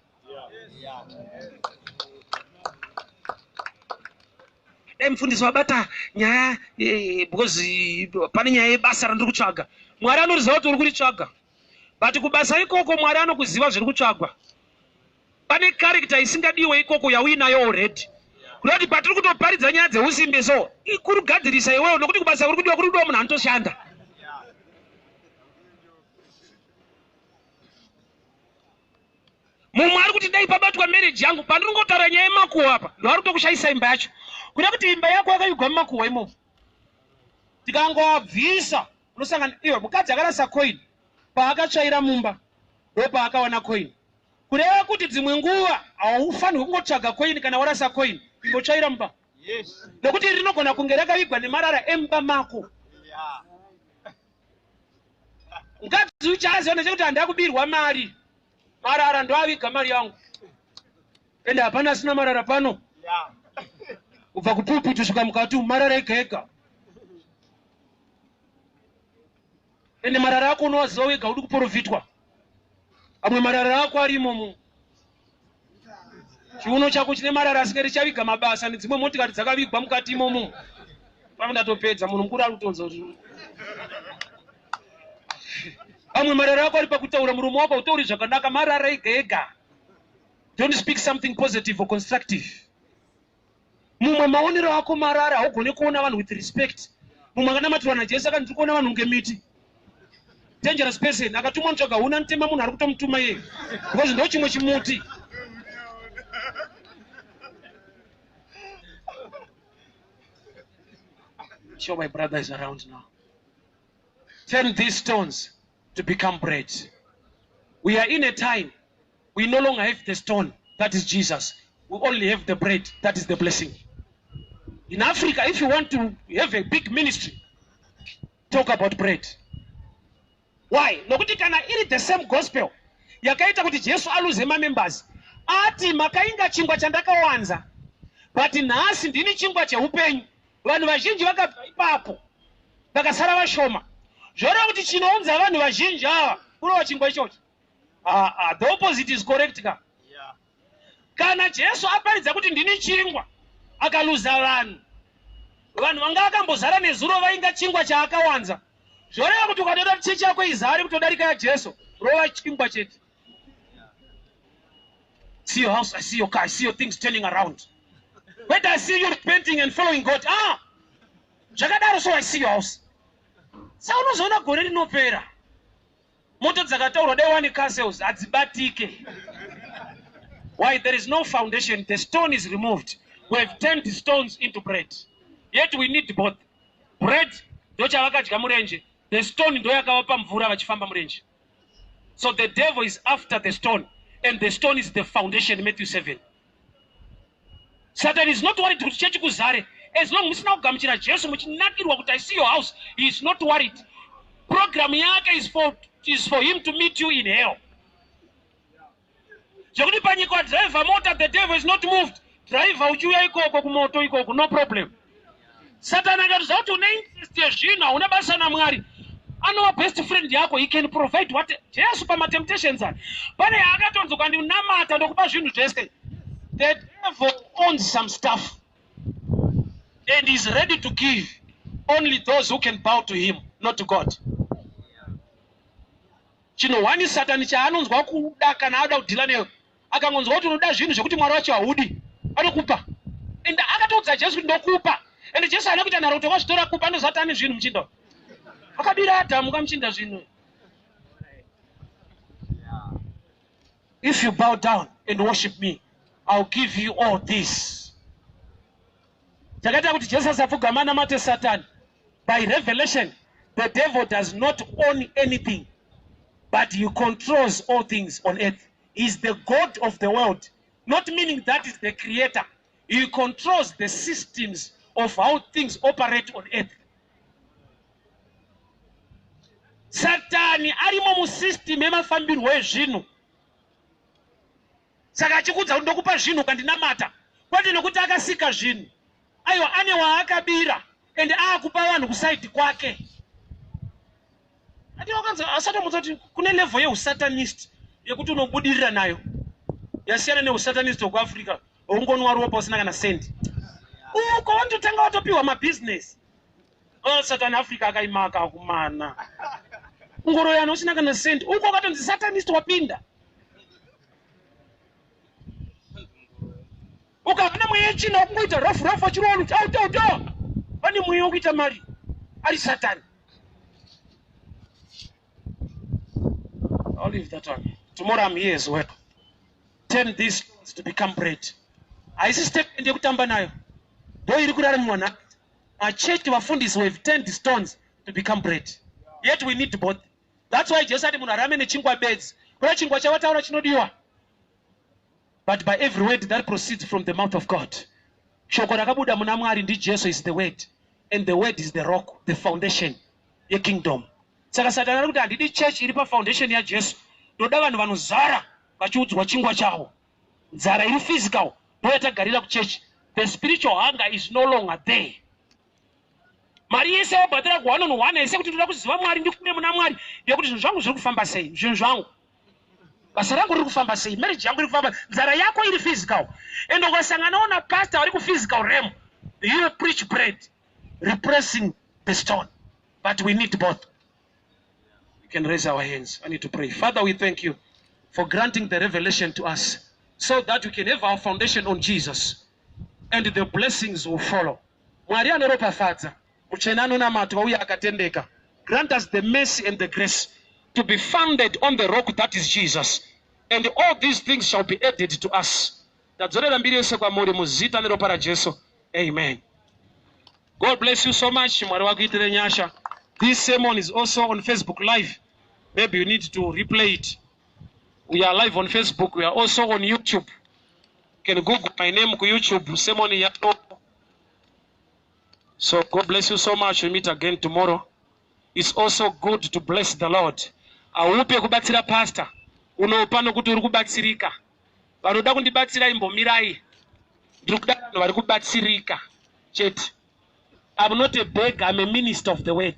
Dai mufundisi wabata nyaya because pane nyaya yebasa randiri kutsvaga. Mwari anoriziva kuti uri kuritsvaga. But kubasa ikoko Mwari anokuziva zviri kutsvagwa. pane character isingadiwe ikoko yawinayo already. Kuti patiri kutoparidza nyaya dzeusimbe so kurugadzirisa iwewe nokuti kubasa kuri kudiwa munhu anotoshanda. Mumwe ari kuti dai pabatwa marriage yangu pandiringotaura nyaya yemakuhwa apa ndoari kutokushaisa imba yacho. Kuda kuti imba yako yakayigwa mumakuhwa imomo. Tikangoabvisa unosangana iwe mukadzi akarasa coin paakatsvaira mumba ndopaakawana coin. Kureva kuti dzimwe nguva haufanirwi kungotsvaga coin kana warasa coin ingotsvaira mumba. Yes. Nokuti rinogona kunge rakavigwa nemarara emba mako. Mukadzi uchaziona chekuti handina kubirwa mari. Marara ndo aviga mari yangu. Ende hapana asina marara pano. Kubva kupulpiti kusvika mukati marara ega. Ende marara ako unowaziva wega uri kuprofitwa. Amwe marara ako arimo mu. Chiuno chako chine marara asikari chaviga mabasa nedzimwe motikari dzakavigwa mukati imomo. Pamundatopedza munhu mukuru ari kutonza kuti amwe marara ako ari pakutaura muromo wako utauri zvakanaka marara ega. Don't speak something positive or constructive. Mumwe maonero ako marara haugone kuona vanhu with respect. Mumwe akanamatwa naJesu akanzi kuona vanhu ngemiti. Dangerous person akatumwa mutsvaga huna ntema munhu ari kutomutuma iye. Because ndo chimwe chimuti. Sure, my brother is around now. Turn these stones to become bread. We are in a time we no longer have the stone, that is Jesus. We only have the bread, that is the blessing. In Africa, if you want to have a big ministry, talk about bread. Why? Nokuti kana iri the same gospel yakaita kuti Jesu aluze members. Ati makainga chingwa chandakawanza, but nhasi ndini chingwa cheupenyu. Vanhu vazhinji vakabva ipapo vakasara vashoma. Zvoreva kuti chinounza vanhu vazhinji ava kurova chingwa ichocho. The opposite is correct ka. Kana Jesu aparidza kuti ndini chingwa akaluza vanhu vanga vakambozara nezuro vainga chingwa chaakawanza. Zvoreva kuti ukatoda chechi yako izare kutodarika yaJesu rova chingwa chete. See your house, I see your car, I see your things turning around. When I see you repenting and following God, zvakadaro so I see your house. Sa unozoona gore rinopera. Moto dzakataurwa dai wane castles hadzibatike. Why? There is no foundation. The stone is removed. We have turned the stones into bread. Yet we need both. Bread ndo chavakadya murenje. The stone ndo yakavapa mvura vachifamba murenje. So the devil is after the stone, and the stone is the foundation. Matthew 7. Satan is not worried kuti chechi kuzare. As long as musina kugamuchira Jesu muchinakirwa kuti I see your house, he is not worried. Program yake is for him to meet you in hell. Zvekuti panyika driver mota, the devil is not moved. Driver uchiuya ikoko kumoto ikoko, no problem. Satan akatiza kuti une interest yezvino, una basa naMwari. Anova best friend yako, he can provide what Jesu pamatemptations are. Pane akatonzo kandi unamata ndokupa zvinhu zvese. The devil owns some stuff and is ready to give only those who can bow to him, not to God. Chino wani Satan chaanonzwa kuda kana ada kudhila neyo. Akangonzwa kuti unoda zvinhu zvekuti Mwari wacho haudi, anokupa. And akatodza Jesu ndokupa. And Jesu anakuita naro kuti wazvitora kupa ndo Satani zvinhu muchindo. Akabira Adamu kamuchinda zvinhu. If you bow down and worship me, I'll give you all this. Takata kuti Jesu asapfugamana mate Satan. By revelation, the devil does not own anything, but he controls all things on earth. He is the God of the world, not meaning that is the creator. He controls the systems of how things operate on earth. Satani arimo mu system emafambirwo ezvinhu. Saka achikudza ndokupa zvinhu kandinamata. Kwete nokuti akasika zvinhu. Aiwa ane waakabira and akupa vanhu kusaidi kwake. Ati wakanza asatomudza kuti kune level yeusatanist yekuti unobudirira nayo. Yasiyana neusatanist wekuAfrica ungonwa ropa usina kana sendi. Uko wandotanga watopiwa mabusiness. Satan Africa akaimaka kumana. Ungoro yana usina kana sendi. Uko katonzi satanist wapinda. ukaona mweya china kungoita rafu chirono chautoto pane mweya wokuita mari ari Satani. I'll leave that one. Tomorrow I'm here as well. Turn these stones to become bread. Haisi statement yekutamba nayo. Boy iri kurara mwana. Our church vafundisi we've turned the stones to become bread. Yet we need both. That's why Jesus said munhu arame nechingwa beds. Kuna chingwa chavataura chinodiwa. But by every word that proceeds from the mouth of God. Shoko rakabuda muna Mwari ndi Jesu is the word. And the word is the rock, the foundation ye kingdom. Saka Satani ari kuti handidi church iri pa foundation ya Jesu. Ndoda vanhu vanozara vachiudzwa chingwa chavo. Nzara iri physical ndoya tagarira kuchechi. The spiritual hunger is no longer there. Mari yese wabhadhira ku 1-on-1 yese kuti ndoda kuziva Mwari ndikume muna Mwari ndekuti zvinhu zvangu zviri kufamba sei, zvinhu zvangu basa rangu riri kufamba sei, marriage yangu iri kufamba, nzara yako iri physical. And ukasanganawo na pastor ari ku physical realm, you preach bread repressing the stone. But we need both. We can raise our hands. I need to pray. Father, we thank you for granting the revelation to us so that we can have our foundation on Jesus and the blessings will follow. Mwari anoropafadza muchena anonamatwa uye akatendeka. Grant us the mercy and the grace to be founded on the rock that is Jesus, and all these things shall be added to us. Tadzorera mbiri yese kwamuri muzita neropa raJesu. Amen. God bless you so much. Mwari wakuitire nyasha. This sermon is also on Facebook Live. Maybe you need to replay it. We are live on Facebook. We are also on YouTube. You can Google my name on YouTube. Sermon yato. So God bless you so much. We meet again tomorrow. It's also good to bless the Lord. Aupe kubatsira pastor. Unopano kuti uri kubatsirika. Vanoda kundibatsira imbomirai. Ndiri kuda vanhu vari kubatsirika. Chete. I'm not a beggar, I'm a minister of the word.